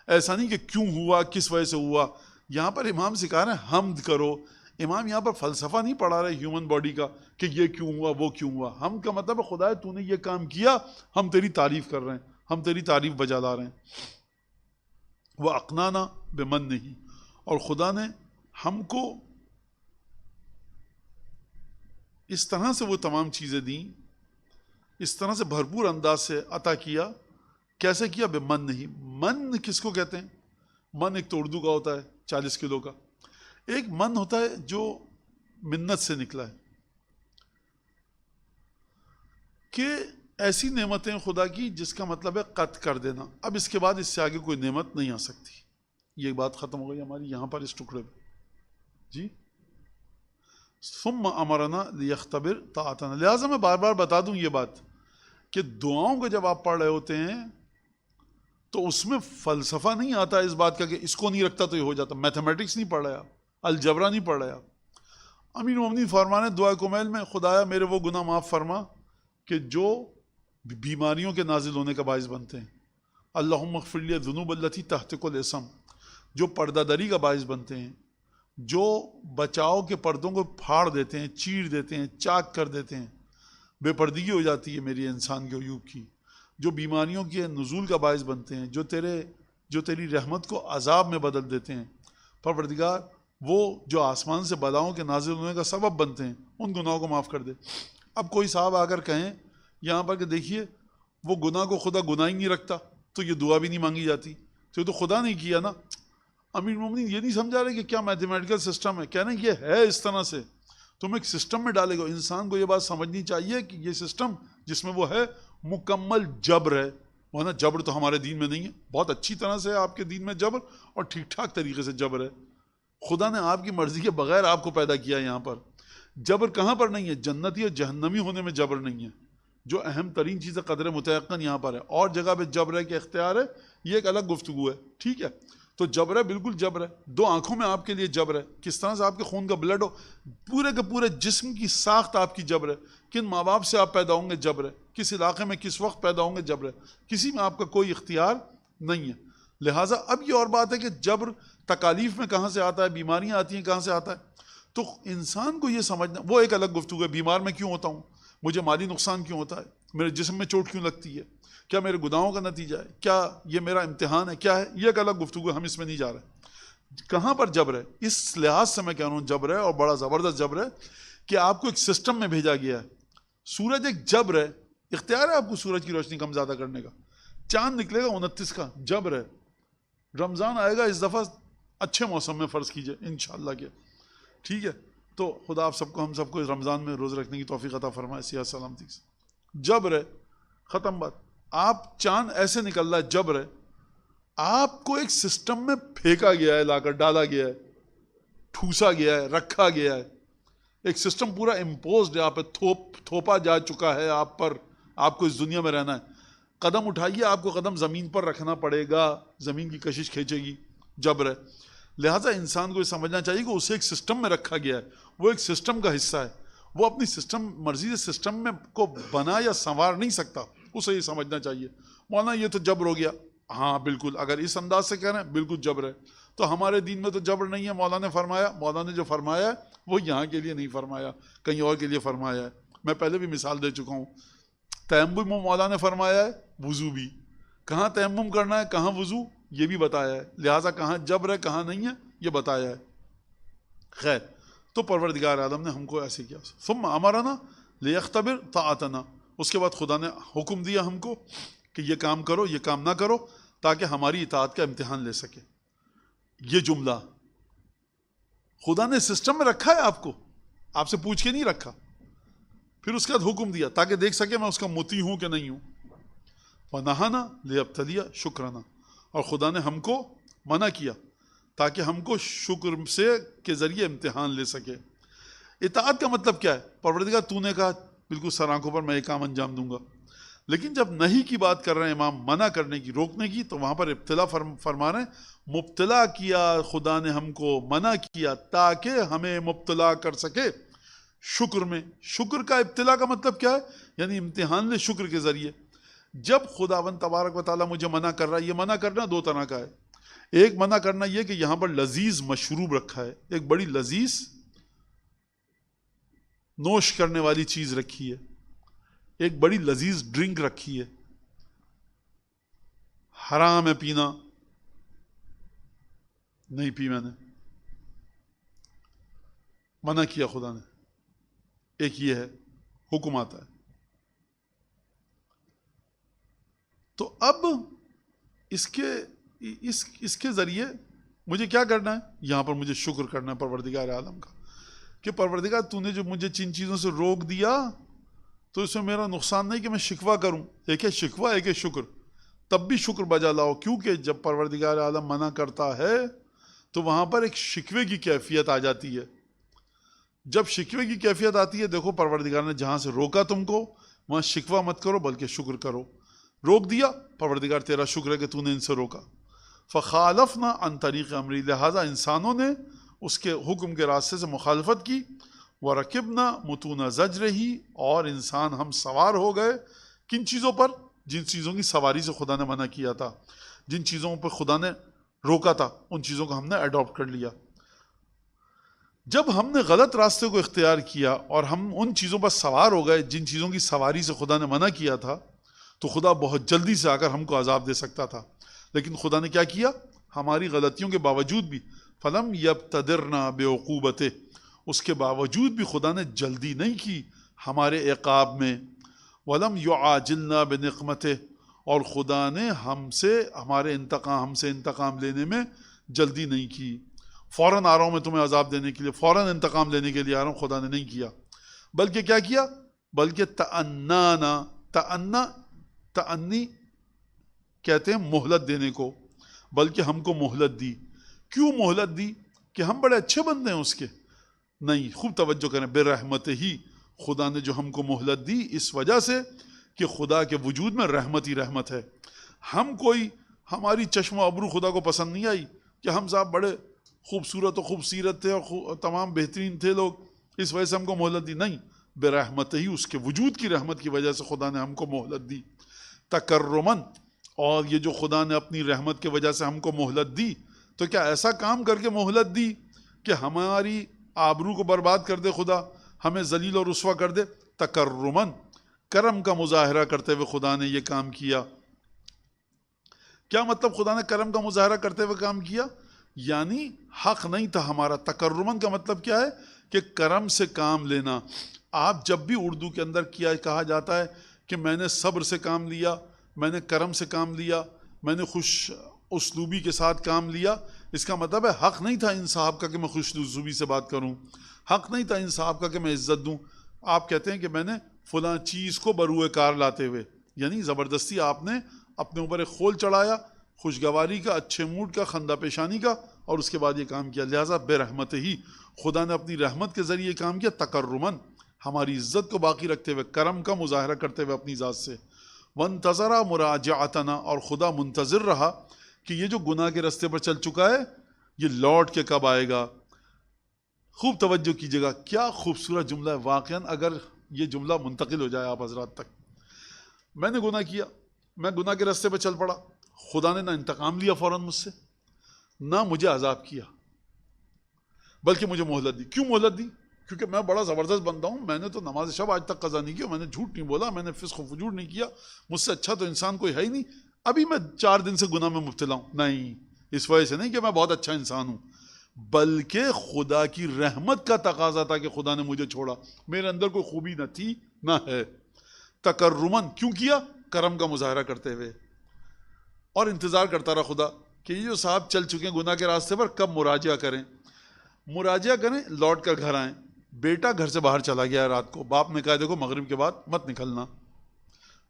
ایسا نہیں کہ کیوں ہوا، کس وجہ سے ہوا۔ یہاں پر امام سکھا رہے ہیں حمد کرو، امام یہاں پر فلسفہ نہیں پڑھا رہے ہیومن باڈی کا کہ یہ کیوں ہوا، وہ کیوں ہوا۔ حمد کا مطلب ہے خدا تو نے یہ کام کیا، ہم تیری تعریف کر رہے ہیں، ہم تیری تعریف بجا لا رہے ہیں۔ وَأَقْنَانَا بِمَنِّهِ، اور خدا نے ہم کو اس طرح سے وہ تمام چیزیں دیں، اس طرح سے بھرپور انداز سے عطا کیا۔ کیسے کیا؟ بِمَنِّهِ، من کس کو کہتے ہیں؟ من ایک تو اردو کا ہوتا ہے 40 کلو کا، ایک من ہوتا ہے جو منت سے نکلا ہے، کہ ایسی نعمتیں خدا کی جس کا مطلب ہے قطع کر دینا. اب اس کے بعد اس سے آگے کوئی نعمت نہیں آ سکتی. یہ بات ختم ہو گئی ہماری یہاں پر اس ٹکڑے پہ. جی ثم امرنا لیختبر طاعتنا. لہٰذا میں بار بار بتا دوں یہ بات کہ دعاؤں کو جب آپ پڑھ رہے ہوتے ہیں تو اس میں فلسفہ نہیں آتا اس بات کا کہ اس کو نہیں رکھتا تو یہ ہو جاتا. میتھمیٹکس نہیں پڑھ رہے آپ, الجبرا نہیں پڑھ رہے آپ. امیر المومنین فرمانے دعا کمیل میں خدایا میرے وہ گناہ معاف فرما کہ جو بیماریوں کے نازل ہونے کا باعث بنتے ہیں. اللہم اغفر لی الذنوب التی تحتک الاسم, جو پردہ دری کا باعث بنتے ہیں, جو بچاؤ کے پردوں کو پھاڑ دیتے ہیں, چیر دیتے ہیں, چاک کر دیتے ہیں, بے پردگی ہو جاتی ہے میری انسان کے عیوب کی, جو بیماریوں کے نزول کا باعث بنتے ہیں, جو تیری رحمت کو عذاب میں بدل دیتے ہیں. پروردگار وہ جو آسمان سے بلاؤں کے نازل ہونے کا سبب بنتے ہیں ان گناہوں کو معاف کر دے. اب کوئی صاحب آ کر کہیں یہاں پر کہ دیکھیے وہ گناہ کو خدا گناہ ہی نہیں رکھتا تو یہ دعا بھی نہیں مانگی جاتی, تو خدا نہیں کیا نا. امیر المومنین یہ نہیں سمجھا رہے کہ کیا میتھمیٹیکل سسٹم ہے, کہنا یہ ہے اس طرح سے, تم ایک سسٹم میں ڈالے گا. انسان کو یہ بات سمجھنی چاہیے کہ یہ سسٹم جس میں وہ ہے مکمل جبر ہے, ورنہ جبر تو ہمارے دین میں نہیں ہے. بہت اچھی طرح سے آپ کے دین میں جبر اور ٹھیک ٹھاک طریقے سے جبر ہے. خدا نے آپ کی مرضی کے بغیر آپ کو پیدا کیا یہاں پر. جبر کہاں پر نہیں ہے؟ جنتی اور جہنمی ہونے میں جبر نہیں ہے. جو اہم ترین چیز قدر متیقن یہاں پر ہے, اور جگہ پہ جبر ہے کہ اختیار ہے, یہ ایک الگ گفتگو ہے. ٹھیک ہے, تو جبر ہے, بالکل جبر ہے. دو آنکھوں میں آپ کے لیے جبر ہے, کس طرح سے آپ کے خون کا بلڈ ہو, پورے کے پورے جسم کی ساخت آپ کی جبر ہے. کن ماں باپ سے آپ پیدا ہوں گے جبر ہے, کس علاقے میں کس وقت پیدا ہوں گے جبر ہے. کسی میں آپ کا کوئی اختیار نہیں ہے. لہٰذا اب یہ اور بات ہے کہ جبر تکالیف میں کہاں سے آتا ہے, بیماریاں آتی ہیں کہاں سے آتا ہے. تو انسان کو یہ سمجھنا, وہ ایک الگ گفتگو ہے. بیمار میں کیوں ہوتا ہوں, مجھے مالی نقصان کیوں ہوتا ہے, میرے جسم میں چوٹ کیوں لگتی ہے, کیا میرے گناہوں کا نتیجہ ہے, کیا یہ میرا امتحان ہے, کیا ہے, یہ ایک الگ گفتگو ہے, ہم اس میں نہیں جا رہے. کہاں پر جبر ہے, اس لحاظ سے میں کہہ رہا ہوں جبر ہے, اور بڑا زبردست جبر ہے کہ آپ کو ایک سسٹم میں بھیجا گیا ہے. سورج ایک جبر ہے, اختیار ہے آپ کو سورج کی روشنی کم زیادہ کرنے کا. چاند نکلے گا 29 کا, جبر ہے. رمضان آئے گا اس دفعہ اچھے موسم میں, فرض کیجئے انشاءاللہ کے. ٹھیک ہے, تو خدا آپ سب کو, ہم سب کو رمضان میں روز رکھنے کی توفیق عطا فرمائے صحت سلامتی سے. جبر ہے, ختم بات. آپ چاند ایسے نکل رہا ہے, جبر ہے. آپ کو ایک سسٹم میں پھینکا گیا ہے, لا کر ڈالا گیا ہے, ٹھوسا گیا ہے, رکھا گیا ہے. ایک سسٹم پورا امپوزڈ ہے آپ پہ, تھوپا جا چکا ہے آپ پر. آپ کو اس دنیا میں رہنا ہے, قدم اٹھائیے, آپ کو قدم زمین پر رکھنا پڑے گا, زمین کی کشش کھینچے گی, جبر ہے. لہٰذا انسان کو یہ سمجھنا چاہیے کہ اسے ایک سسٹم میں رکھا گیا ہے, وہ ایک سسٹم کا حصہ ہے. وہ اپنی سسٹم مرضی سے سسٹم میں کو بنا یا سنوار نہیں سکتا, اسے یہ سمجھنا چاہیے. مولانا یہ تو جبر ہو گیا. ہاں بالکل, اگر اس انداز سے کہہ رہے ہیں بالکل جبر ہے. تو ہمارے دین میں تو جبر نہیں ہے. مولانا نے فرمایا, مولانا نے جو فرمایا ہے وہ یہاں کے لیے نہیں فرمایا, کہیں اور کے لیے فرمایا ہے. میں پہلے بھی مثال دے چکا ہوں. تیمم مولانا نے فرمایا ہے, وضو بھی. کہاں تیمم کرنا ہے, کہاں وضو, یہ بھی بتایا ہے. لہٰذا کہاں جبر ہے کہاں نہیں ہے یہ بتایا ہے. خیر, تو پروردگار عالم نے ہم کو ایسے کیا. ثم امرنا لیختبر طاعتنا, اس کے بعد خدا نے حکم دیا ہم کو کہ یہ کام کرو, یہ کام نہ کرو, تاکہ ہماری اطاعت کا امتحان لے سکے. یہ جملہ خدا نے سسٹم میں رکھا ہے آپ کو, آپ سے پوچھ کے نہیں رکھا. پھر اس کے بعد حکم دیا تاکہ دیکھ سکے میں اس کا مطیع ہوں کہ نہیں ہوں. فنہانا لیبتلی شکرنا, اور خدا نے ہم کو منع کیا تاکہ ہم کو شکر سے کے ذریعے امتحان لے سکے. اطاعت کا مطلب کیا ہے؟ پروردگار تو نے کہا بالکل سر آنکھوں پر میں یہ کام انجام دوں گا. لیکن جب نہیں کی بات کر رہے ہیں امام, منع کرنے کی, روکنے کی, تو وہاں پر ابتلا فرما رہے ہیں. مبتلا کیا خدا نے ہم کو, منع کیا تاکہ ہمیں مبتلا کر سکے شکر میں. شکر کا ابتلا کا مطلب کیا ہے؟ یعنی امتحان لے شکر کے ذریعے. جب خداوند تبارک و تعالیٰ مجھے منع کر رہا ہے, یہ منع کرنا دو طرح کا ہے. ایک منع کرنا یہ کہ یہاں پر لذیذ مشروب رکھا ہے, ایک بڑی لذیذ نوش کرنے والی چیز رکھی ہے, ایک بڑی لذیذ ڈرنک رکھی ہے, حرام ہے پینا, نہیں پی میں نے, منع کیا خدا نے. ایک یہ ہے, حکم آتا ہے. تو اب اس کے ذریعے مجھے کیا کرنا ہے؟ یہاں پر مجھے شکر کرنا ہے پروردگار عالم کا کہ پروردگار تو نے جو مجھے جن چیزوں سے روک دیا تو اس میں میرا نقصان نہیں کہ میں شکوہ کروں. ایک ہے شکوہ، ایک ہے شکر. تب بھی شکر بجا لاؤ، کیونکہ جب پروردگار عالم منع کرتا ہے تو وہاں پر ایک شکوے کی کیفیت آ جاتی ہے. جب شکوے کی کیفیت آتی ہے، دیکھو پروردگار نے جہاں سے روکا تم کو، وہاں شکوہ مت کرو بلکہ شکر کرو. روک دیا، پروردگار تیرا شکر ہے کہ تو نے ان سے روکا. فخالفنا عن طریق امری، لہذا انسانوں نے اس کے حکم کے راستے سے مخالفت کی. ورکبنا متون زجرہ، اور انسان ہم سوار ہو گئے کن چیزوں پر؟ جن چیزوں کی سواری سے خدا نے منع کیا تھا، جن چیزوں پر خدا نے روکا تھا، ان چیزوں کو ہم نے اڈاپٹ کر لیا. جب ہم نے غلط راستے کو اختیار کیا اور ہم ان چیزوں پر سوار ہو گئے جن چیزوں کی سواری سے خدا نے منع کیا تھا، تو خدا بہت جلدی سے آ کر ہم کو عذاب دے سکتا تھا. لیکن خدا نے کیا کیا؟ ہماری غلطیوں کے باوجود بھی فلم یبتدرنا بعقوبتہ، اس کے باوجود بھی خدا نے جلدی نہیں کی ہمارے عقاب میں. ولم یعاجلنا بنقمتہ، اور خدا نے ہم سے انتقام لینے میں جلدی نہیں کی. فوراً آ رہا ہوں میں تمہیں عذاب دینے کے لیے، فوراً انتقام لینے کے لیے آ رہا ہوں، خدا نے نہیں کیا. بلکہ کیا کیا؟ بلکہ تأنی کہتے ہیں مہلت دینے کو، بلکہ ہم کو مہلت دی. کیوں مہلت دی؟ کہ ہم بڑے اچھے بندے ہیں اس کے؟ نہیں، خوب توجہ کریں. برحمت ہی، خدا نے جو ہم کو مہلت دی اس وجہ سے کہ خدا کے وجود میں رحمت ہی رحمت ہے. ہماری چشم و ابرو خدا کو پسند نہیں آئی کہ ہم صاحب بڑے خوبصورت تھے اور تمام بہترین تھے لوگ، اس وجہ سے ہم کو مہلت دی. نہیں، برحمت ہی، اس کے وجود کی رحمت کی وجہ سے خدا نے ہم کو مہلت دی. تکرمن، اور یہ جو خدا نے اپنی رحمت کی وجہ سے ہم کو مہلت دی، تو کیا ایسا کام کر کے مہلت دی کہ ہماری آبرو کو برباد کر دے خدا، ہمیں ذلیل اور رسوا کر دے؟ تکرمن، کرم کا مظاہرہ کرتے ہوئے خدا نے یہ کام کیا. کیا مطلب خدا نے کرم کا مظاہرہ کرتے ہوئے کام کیا؟ یعنی حق نہیں تھا ہمارا. تکرمن کا مطلب کیا ہے؟ کہ کرم سے کام لینا. آپ جب بھی اردو کے اندر کہا جاتا ہے کہ میں نے صبر سے کام لیا، میں نے کرم سے کام لیا، میں نے خوش اسلوبی کے ساتھ کام لیا، اس کا مطلب ہے حق نہیں تھا ان صاحب کا کہ میں خوش اسلوبی سے بات کروں، حق نہیں تھا ان صاحب کا کہ میں عزت دوں. آپ کہتے ہیں کہ میں نے فلاں چیز کو بروئے کار لاتے ہوئے، یعنی زبردستی آپ نے اپنے اوپر ایک خول چڑھایا، خوشگواری کا، اچھے موڈ کا، خندہ پیشانی کا، اور اس کے بعد یہ کام کیا. لہٰذا بے رحمت ہی، خدا نے اپنی رحمت کے ذریعے کام کیا. تکرمن، ہماری عزت کو باقی رکھتے ہوئے، کرم کا مظاہرہ کرتے ہوئے اپنی ذات سے. وانتظر مراجعتنا، اور خدا منتظر رہا کہ یہ جو گناہ کے راستے پر چل چکا ہے یہ لوٹ کے کب آئے گا. خوب توجہ کیجیے گا، کیا خوبصورت جملہ ہے واقعاً. اگر یہ جملہ منتقل ہو جائے آپ حضرات تک، میں نے گناہ کیا، میں گناہ کے راستے پہ چل پڑا، خدا نے نہ انتقام لیا فوراً مجھ سے، نہ مجھے عذاب کیا، بلکہ مجھے مہلت دی. کیوں مہلت دی؟ کیونکہ میں بڑا زبردست بندہ ہوں، میں نے تو نماز شب آج تک قضا نہیں کیا، میں نے جھوٹ نہیں بولا، میں نے فسق و فجور نہیں کیا، مجھ سے اچھا تو انسان کوئی ہے ہی نہیں، ابھی میں 4 دن سے گناہ میں مبتلا ہوں. نہیں، اس وجہ سے نہیں کہ میں بہت اچھا انسان ہوں، بلکہ خدا کی رحمت کا تقاضا تھا کہ خدا نے مجھے چھوڑا. میرے اندر کوئی خوبی نہ تھی نہ ہے. تکرمن، کیوں کیا؟ کرم کا مظاہرہ کرتے ہوئے. اور انتظار کرتا رہا خدا کہ یہ جو صاحب چل چکے ہیں گناہ کے راستے پر، کب مراجعہ کریں، لوٹ کر گھر آئیں. بیٹا گھر سے باہر چلا گیا ہے رات کو، باپ نے کہا دیکھو مغرب کے بعد مت نکلنا.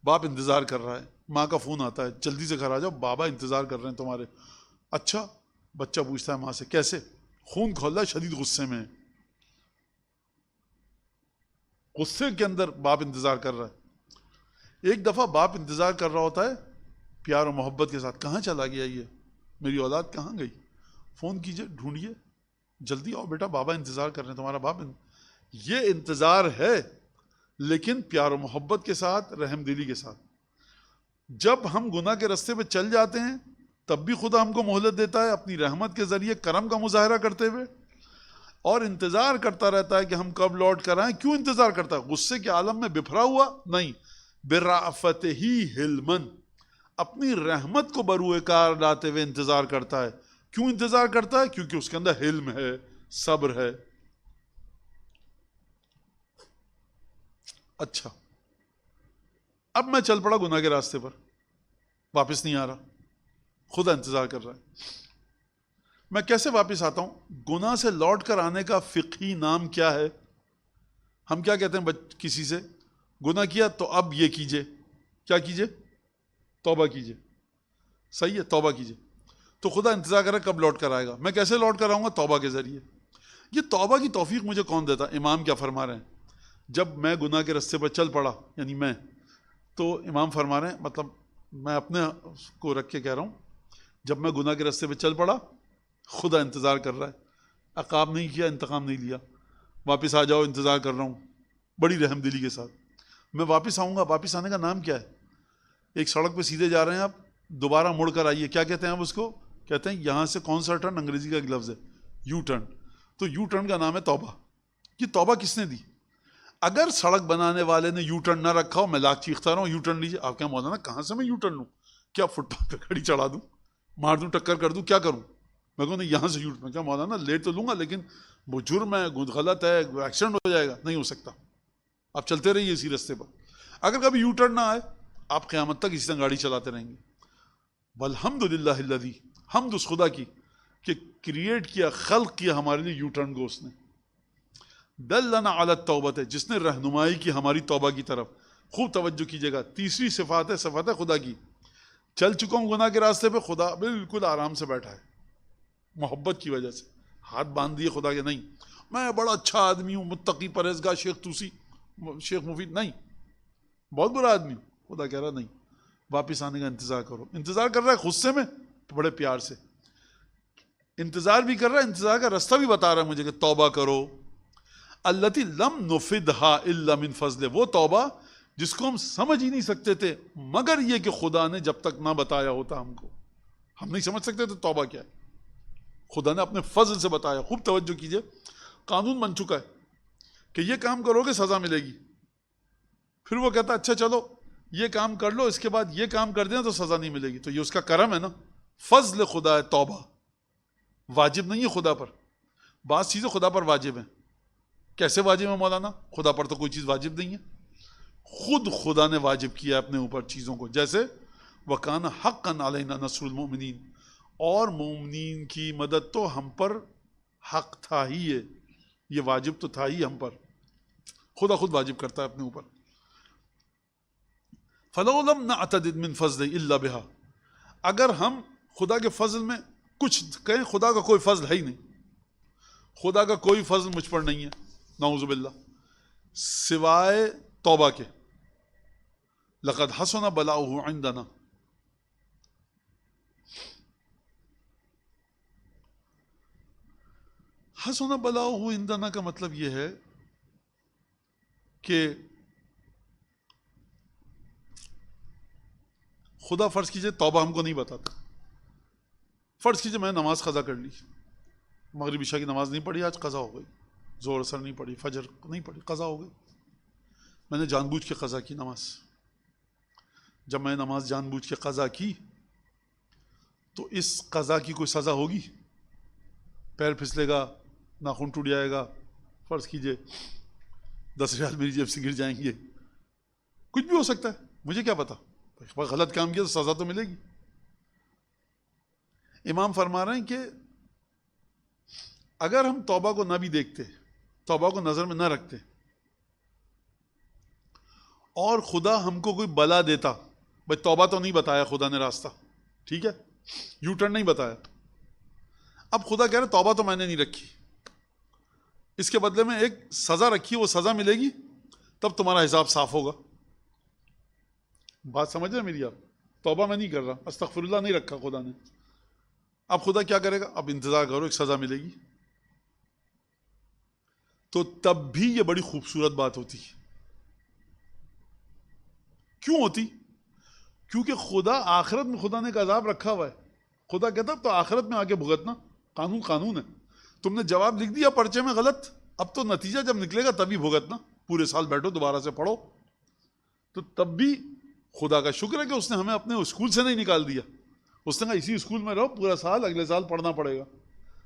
باپ انتظار کر رہا ہے، ماں کا فون آتا ہے جلدی سے گھر آ جاؤ، بابا انتظار کر رہے ہیں تمہارے. اچھا، بچہ پوچھتا ہے ماں سے کیسے؟ خون کھول رہا ہے، شدید غصے میں، غصے کے اندر باپ انتظار کر رہا ہے. ایک دفعہ باپ انتظار کر رہا ہوتا ہے پیار و محبت کے ساتھ، کہاں چلا گیا یہ، میری اولاد کہاں گئی، فون کیجئے، ڈھونڈیے، جلدی آؤ بیٹا، بابا انتظار کر رہے ہیں تمہارا باپ. یہ انتظار ہے لیکن پیار و محبت کے ساتھ، رحم دلی کے ساتھ. جب ہم گناہ کے راستے پہ چل جاتے ہیں تب بھی خدا ہم کو مہلت دیتا ہے اپنی رحمت کے ذریعے، کرم کا مظاہرہ کرتے ہوئے، اور انتظار کرتا رہتا ہے کہ ہم کب لوٹ کر آئیں. کیوں انتظار کرتا ہے؟ غصے کے عالم میں بفرا ہوا؟ نہیں، برافت ہی حلمن، اپنی رحمت کو بروئے کار لاتے ہوئے انتظار کرتا ہے. کیوں انتظار کرتا ہے؟ کیونکہ اس کے اندر حلم ہے، صبر ہے. اچھا، اب میں چل پڑا گناہ کے راستے پر، واپس نہیں آ رہا، خدا انتظار کر رہا ہے. میں کیسے واپس آتا ہوں؟ گناہ سے لوٹ کر آنے کا فقہی نام کیا ہے؟ ہم کیا کہتے ہیں کسی سے؟ گناہ کیا تو اب یہ کیجئے، کیا کیجئے؟ توبہ کیجئے. صحیح ہے، توبہ کیجئے. تو خدا انتظار کر رہا ہے کب لوٹ کر آئے گا. میں کیسے لوٹ کر آؤں گا؟ توبہ کے ذریعے. یہ توبہ کی توفیق مجھے کون دیتا؟ امام کیا فرما رہے ہیں؟ جب میں گناہ کے رستے پر چل پڑا، یعنی میں، تو امام فرما رہے ہیں، مطلب میں اپنے کو رکھ کے کہہ رہا ہوں، جب میں گناہ کے رستے پہ چل پڑا، خدا انتظار کر رہا ہے. عقاب نہیں کیا، انتقام نہیں لیا، واپس آ جاؤ، انتظار کر رہا ہوں بڑی رحم دلی کے ساتھ. میں واپس آؤں گا. واپس آنے کا نام کیا ہے؟ ایک سڑک پہ سیدھے جا رہے ہیں آپ، دوبارہ مڑ کر آئیے. کیا کہتے ہیں آپ اس کو؟ کہتے ہیں یہاں سے کون سا ٹرن؟ انگریزی کا ایک لفظ ہے یو ٹرن. تو یو ٹرن کا نام ہے توبہ. یہ توبہ کس نے دی؟ اگر سڑک بنانے والے نے یو ٹرن نہ رکھا ہو، میں لاکھ چیختا رہا ہوں یو ٹرن لیجیے. آپ کیا مولانا کہاں سے میں یو ٹرن لوں؟ کیا فٹ پاتھ پہ گاڑی چڑھا دوں، مار دوں، ٹکر کر دوں، کیا کروں؟ میں کہوں نہیں یہاں سے یو ٹرن. میں کیا مولانا لیٹ تو لوں گا لیکن وہ جرم ہے، غلط ہے، ایکسیڈنٹ ہو جائے گا. نہیں ہو سکتا، آپ چلتے رہیے اسی رستے پر. اگر کبھی یو ٹرن نہ آئے، آپ قیامت تک اسی طرح گاڑی چلاتے رہیں گے. والحمد للہ الذی، حمد اس خدا کی کہ کریٹ کیا، خلق کیا ہمارے لیے یو ٹرن کو اس نے. دلنا علی التوبہ، جس نے رہنمائی کی ہماری توبہ کی طرف. خوب توجہ کیجیے گا، تیسری صفات ہے، صفات ہے خدا کی. چل چکا ہوں گناہ کے راستے پہ، خدا بالکل آرام سے بیٹھا ہے، محبت کی وجہ سے. ہاتھ باندھ دیے خدا کے، نہیں میں بڑا اچھا آدمی ہوں، متقی پرہیزگار، شیخ توسی، شیخ مفید، نہیں بہت برا آدمی ہوں. خدا کہہ رہا نہیں، واپس آنے کا انتظار کرو. انتظار کر رہا ہے غصے میں، بڑے پیار سے انتظار بھی کر رہا ہے، انتظار کا راستہ بھی بتا رہا ہے مجھے کہ توبہ کرو. التی لم نفدھا الا من فضل، وہ توبہ جس کو ہم سمجھ ہی نہیں سکتے تھے مگر یہ کہ خدا نے جب تک نہ بتایا ہوتا ہم کو. ہم نہیں سمجھ سکتے تھے توبہ کیا ہے، خدا نے اپنے فضل سے بتایا. خوب توجہ کیجئے، قانون بن چکا ہے کہ یہ کام کرو گے سزا ملے گی. پھر وہ کہتا اچھا چلو یہ کام کر لو، اس کے بعد یہ کام کر دیں تو سزا نہیں ملے گی. تو یہ اس کا کرم ہے نا، فضل خدا ہے. توبہ واجب نہیں ہے خدا پر، بعض چیزیں خدا پر واجب ہیں. کیسے واجب ہے مولانا؟ خدا پر تو کوئی چیز واجب نہیں ہے، خود خدا نے واجب کیا ہے اپنے اوپر چیزوں کو. جیسے وَكَانَ حَقًّا عَلَيْنَا نَصْرُ الْمُؤْمِنِينَ، اور مومنین کی مدد تو ہم پر حق تھا ہی ہے، یہ واجب تو تھا ہی ہم پر، خدا خود واجب کرتا ہے اپنے اوپر. فَلَوْ لَمْ نَعْتَدِدْ مِنْ فَضْلِ إِلَّا بِهَا، اگر ہم خدا کے فضل میں کچھ کہیں، خدا کا کوئی فضل ہے ہی نہیں، خدا کا کوئی فضل مجھ پر نہیں ہے نعوذ باللہ سوائے توبہ کے. لقد حسن بلاؤہ عندنا، حسن بلاؤہ عندنا کا مطلب یہ ہے کہ خدا فرض کیجئے توبہ ہم کو نہیں بتاتا. فرض کیجئے میں نماز قضا کر لی، مغرب عشاء کی نماز نہیں پڑھی، آج قضا ہو گئی. ظہر اثر نہیں پڑھی، فجر نہیں پڑھی، قضا ہو گئی. میں نے جان بوجھ کے قضا کی نماز. جب میں نماز جان بوجھ کے قضا کی تو اس قضا کی کوئی سزا ہوگی؟ پیر پھسلے گا، ناخن ٹوٹ جائے گا، فرض کیجئے 10 ریال میری جیب سے گر جائیں گے، کچھ بھی ہو سکتا ہے، مجھے کیا پتا. غلط کام کیا تو سزا تو ملے گی. امام فرما رہے ہیں کہ اگر ہم توبہ کو نہ بھی دیکھتے، توبہ کو نظر میں نہ رکھتے، اور خدا ہم کو کوئی بلا دیتا، بھائی توبہ تو نہیں بتایا خدا نے راستہ، ٹھیک ہے، یو ٹرن نہیں بتایا، اب خدا کہہ رہے توبہ تو میں نے نہیں رکھی، اس کے بدلے میں ایک سزا رکھی، وہ سزا ملے گی تب تمہارا حساب صاف ہوگا. بات سمجھ رہے میری آپ؟ توبہ میں نہیں کر رہا، استغفر اللہ نہیں رکھا خدا نے. اب خدا کیا کرے گا؟ اب انتظار کرو، ایک سزا ملے گی. تو تب بھی یہ بڑی خوبصورت بات ہوتی. کیوں ہوتی؟ کیونکہ خدا آخرت میں خدا نے ایک عذاب رکھا ہوا ہے. خدا کہتا تو آخرت میں آگے بھگتنا، قانون قانون ہے. تم نے جواب لکھ دیا پرچے میں غلط، اب تو نتیجہ جب نکلے گا تبھی بھگتنا. پورے سال بیٹھو دوبارہ سے پڑھو. تو تب بھی خدا کا شکر ہے کہ اس نے ہمیں اپنے اسکول سے نہیں نکال دیا. اس نے کہا اسی اسکول میں رہو پورا سال، اگلے سال پڑھنا پڑے گا.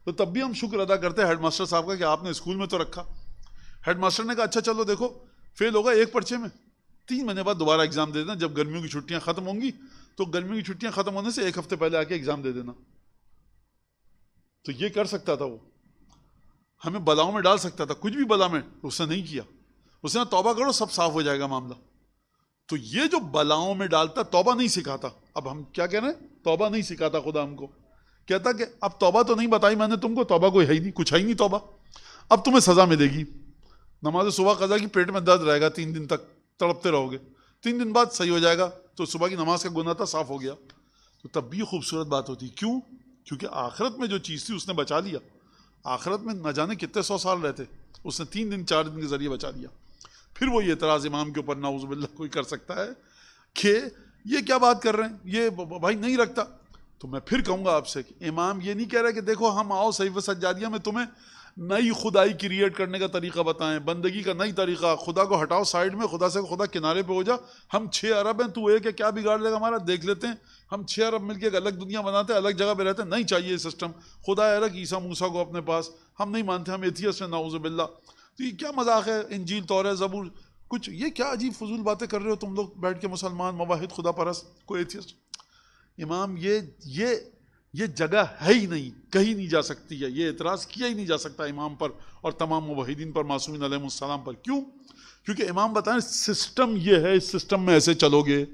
تو تب بھی ہم شکر ادا کرتے ہیں ہیڈ ماسٹر صاحب کا کہ آپ نے اسکول میں تو رکھا. ہیڈ ماسٹر نے کہا اچھا چلو دیکھو فیل ہوگا ایک پرچے میں، 3 مہینے بعد دوبارہ ایگزام دے دینا، جب گرمیوں کی چھٹیاں ختم ہوں گی تو گرمیوں کی چھٹیاں ختم ہونے سے 1 ہفتے پہلے آ کے ایگزام دے دینا. تو یہ کر سکتا تھا، وہ ہمیں بلاؤں میں ڈال سکتا تھا، کچھ بھی بلا میں اس نے نہیں کیا. اس نے توبہ کرو سب صاف ہو جائے گا معاملہ. تو یہ جو بلاؤں میں ڈالتا توبہ نہیں سکھاتا. اب ہم کیا کہہ رہے ہیں؟ توبہ نہیں سکھاتا خدا ہم کو. کہتا کہ اب توبہ تو نہیں بتائی میں نے تم کو, توبہ کوئی ہے ہی نہیں, کچھ ہے ہی نہیں توبہ, اب تمہیں سزا ملے گی. نماز صبح قضا کی پیٹ میں درد رہے گا 3 دن تک, تڑپتے رہو گے, 3 دن بعد صحیح ہو جائے گا, تو صبح کی نماز کا گناہ تھا صاف ہو گیا. تو تب بھی خوبصورت بات ہوتی. کیوں؟ کیونکہ آخرت میں جو چیز تھی اس نے بچا لیا. آخرت میں نہ جانے کتنے 100 سال رہتے, اس نے 3 دن 4 دن کے ذریعے بچا لیا. پھر وہ یہ اعتراض امام کے اوپر نعوذ باللہ کوئی کر سکتا ہے کہ یہ کیا بات کر رہے ہیں, یہ بھائی نہیں رکھتا. تو میں پھر کہوں گا آپ سے کہ امام یہ نہیں کہہ رہا کہ دیکھو ہم آؤ صحیفہ سجادیہ میں تمہیں نئی خدائی کریٹ کرنے کا طریقہ بتائیں, بندگی کا نئی طریقہ, خدا کو ہٹاؤ سائڈ میں, خدا سے خدا کنارے پہ ہو جا, ہم 6 ارب ہیں تو ایک ہے, کیا بگاڑ لے گا ہمارا, دیکھ لیتے ہیں, ہم 6 ارب مل کے ایک الگ دنیا بناتے ہیں, الگ جگہ پہ رہتے ہیں. نہیں چاہیے یہ سسٹم, خدا ہے الگ, عیسیٰ موسیٰ کو اپنے پاس, ہم نہیں مانتے, ہم ایتھیسٹ ہیں نعوذ باللہ. تو یہ کیا مذاق ہے, انجیل توراہ زبور کچھ, یہ کیا عجیب فضول باتیں کر رہے ہو تم لوگ بیٹھ کے, مسلمان موحد خدا پرست, کوئی ایتھیسٹ. امام یہ جگہ ہے ہی نہیں, کہیں نہیں جا سکتی ہے, یہ اعتراض کیا ہی نہیں جا سکتا امام پر اور تمام موحدین پر, معصومین علیہ السلام پر. کیوں؟ کیونکہ امام بتائیں سسٹم یہ ہے, اس سسٹم میں ایسے چلو گے.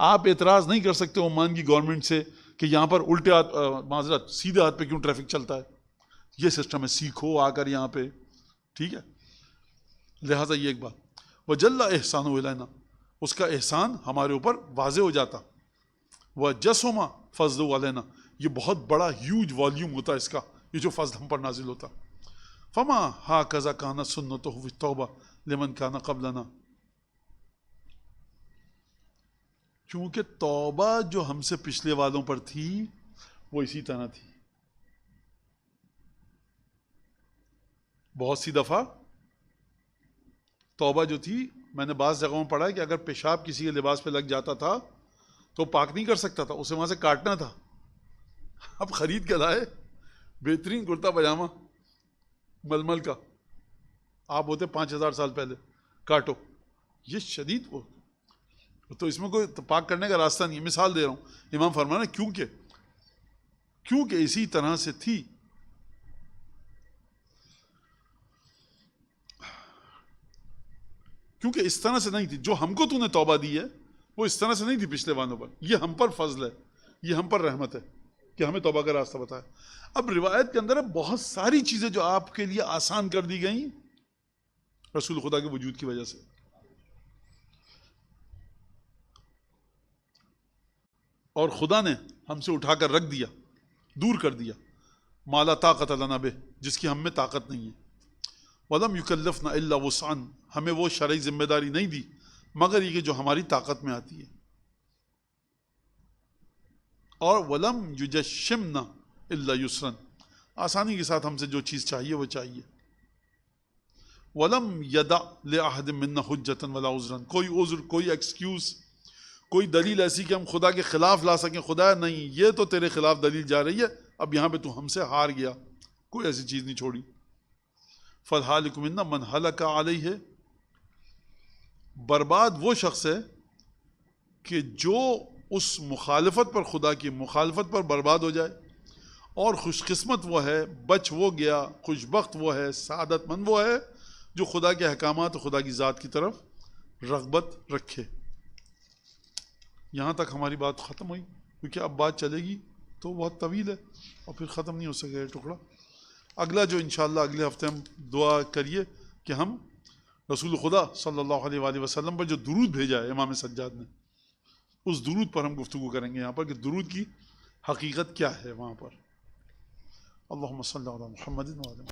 آپ اعتراض نہیں کر سکتے عمان کی گورنمنٹ سے کہ یہاں پر الٹے ہاتھ, معذرت سیدھے ہاتھ پہ کیوں ٹریفک چلتا ہے, یہ سسٹم ہے, سیکھو آ کر یہاں پہ, ٹھیک ہے. لہٰذا یہ ایک بات, وجل احسان الینا, اس کا احسان ہمارے اوپر واضح ہو جاتا. وجسم فضل علینا, یہ بہت بڑا ہیوج والیوم ہوتا ہے اس کا, یہ جو فضل ہم پر نازل ہوتا. فما ہاکذا کان سنتہ فی التوبہ لمن کان قبلنا, چونکہ توبہ جو ہم سے پچھلے والوں پر تھی وہ اسی طرح تھی. بہت سی دفعہ توبہ جو تھی, میں نے بعض جگہوں میں پڑھا ہے کہ اگر پیشاب کسی کے لباس پہ لگ جاتا تھا تو پاک نہیں کر سکتا تھا, اسے وہاں سے کاٹنا تھا. اب خرید کے لائے بہترین کرتا پاجامہ ململ کا, آپ ہوتے 5000 سال پہلے, کاٹو, یہ شدید وہ, تو اس میں کوئی پاک کرنے کا راستہ نہیں ہے. مثال دے رہا ہوں, امام فرمانا کیونکہ اسی طرح سے تھی. کیونکہ اس طرح سے نہیں تھی جو ہم کو تو نے توبہ دی ہے, وہ اس طرح سے نہیں تھی پچھلے والوں پر. یہ ہم پر فضل ہے, یہ ہم پر رحمت ہے کہ ہمیں توبہ کا راستہ بتایا. اب روایت کے اندر بہت ساری چیزیں جو آپ کے لیے آسان کر دی گئیں رسول خدا کے وجود کی وجہ سے. اور خدا نے ہم سے اٹھا کر رکھ دیا, دور کر دیا, مالا طاقت لنا بہ, جس کی ہم میں طاقت نہیں ہے. وَلَمْ يُكَلِّفْنَا إِلَّا وُسْعًا, ہمیں وہ شرعی ذمہ داری نہیں دی مگر یہ کہ جو ہماری طاقت میں آتی ہے. اور وَلَمْ يُجَشِّمْنَا إِلَّا يُسْرًا, آسانی کے ساتھ ہم سے جو چیز چاہیے وہ چاہیے. وَلَمْ يَدَعْ لِأَحَدٍ مِّنَّا حُجَّةً وَلَا عُذْرًا, کوئی عذر, کوئی ایکسکیوز, کوئی دلیل ایسی کہ ہم خدا کے خلاف لا سکیں, خدا نہیں یہ تو تیرے خلاف دلیل جا رہی ہے, اب یہاں پہ تو ہم سے ہار گیا, کوئی ایسی چیز نہیں چھوڑی. فَالْحَالِكُ مِنَّا مَنْ هَلَكَ عَلَيْهِ, برباد وہ شخص ہے کہ جو اس مخالفت پر, خدا کی مخالفت پر برباد ہو جائے, اور خوش قسمت وہ ہے, بچ وہ گیا, خوش بخت وہ ہے, سعادت مند وہ ہے جو خدا کے احکامات و خدا کی ذات کی طرف رغبت رکھے. یہاں تک ہماری بات ختم ہوئی, کیونکہ اب بات چلے گی تو بہت طویل ہے اور پھر ختم نہیں ہو سکے یہ ٹکڑا. اگلا جو انشاءاللہ اگلے ہفتے ہم دعا کریے کہ ہم رسول خدا صلی اللہ علیہ وآلہ وسلم پر جو درود بھیجا ہے امام سجاد نے, اس درود پر ہم گفتگو کریں گے یہاں پر کہ درود کی حقیقت کیا ہے وہاں پر. اللہم صلی علی محمد وعلی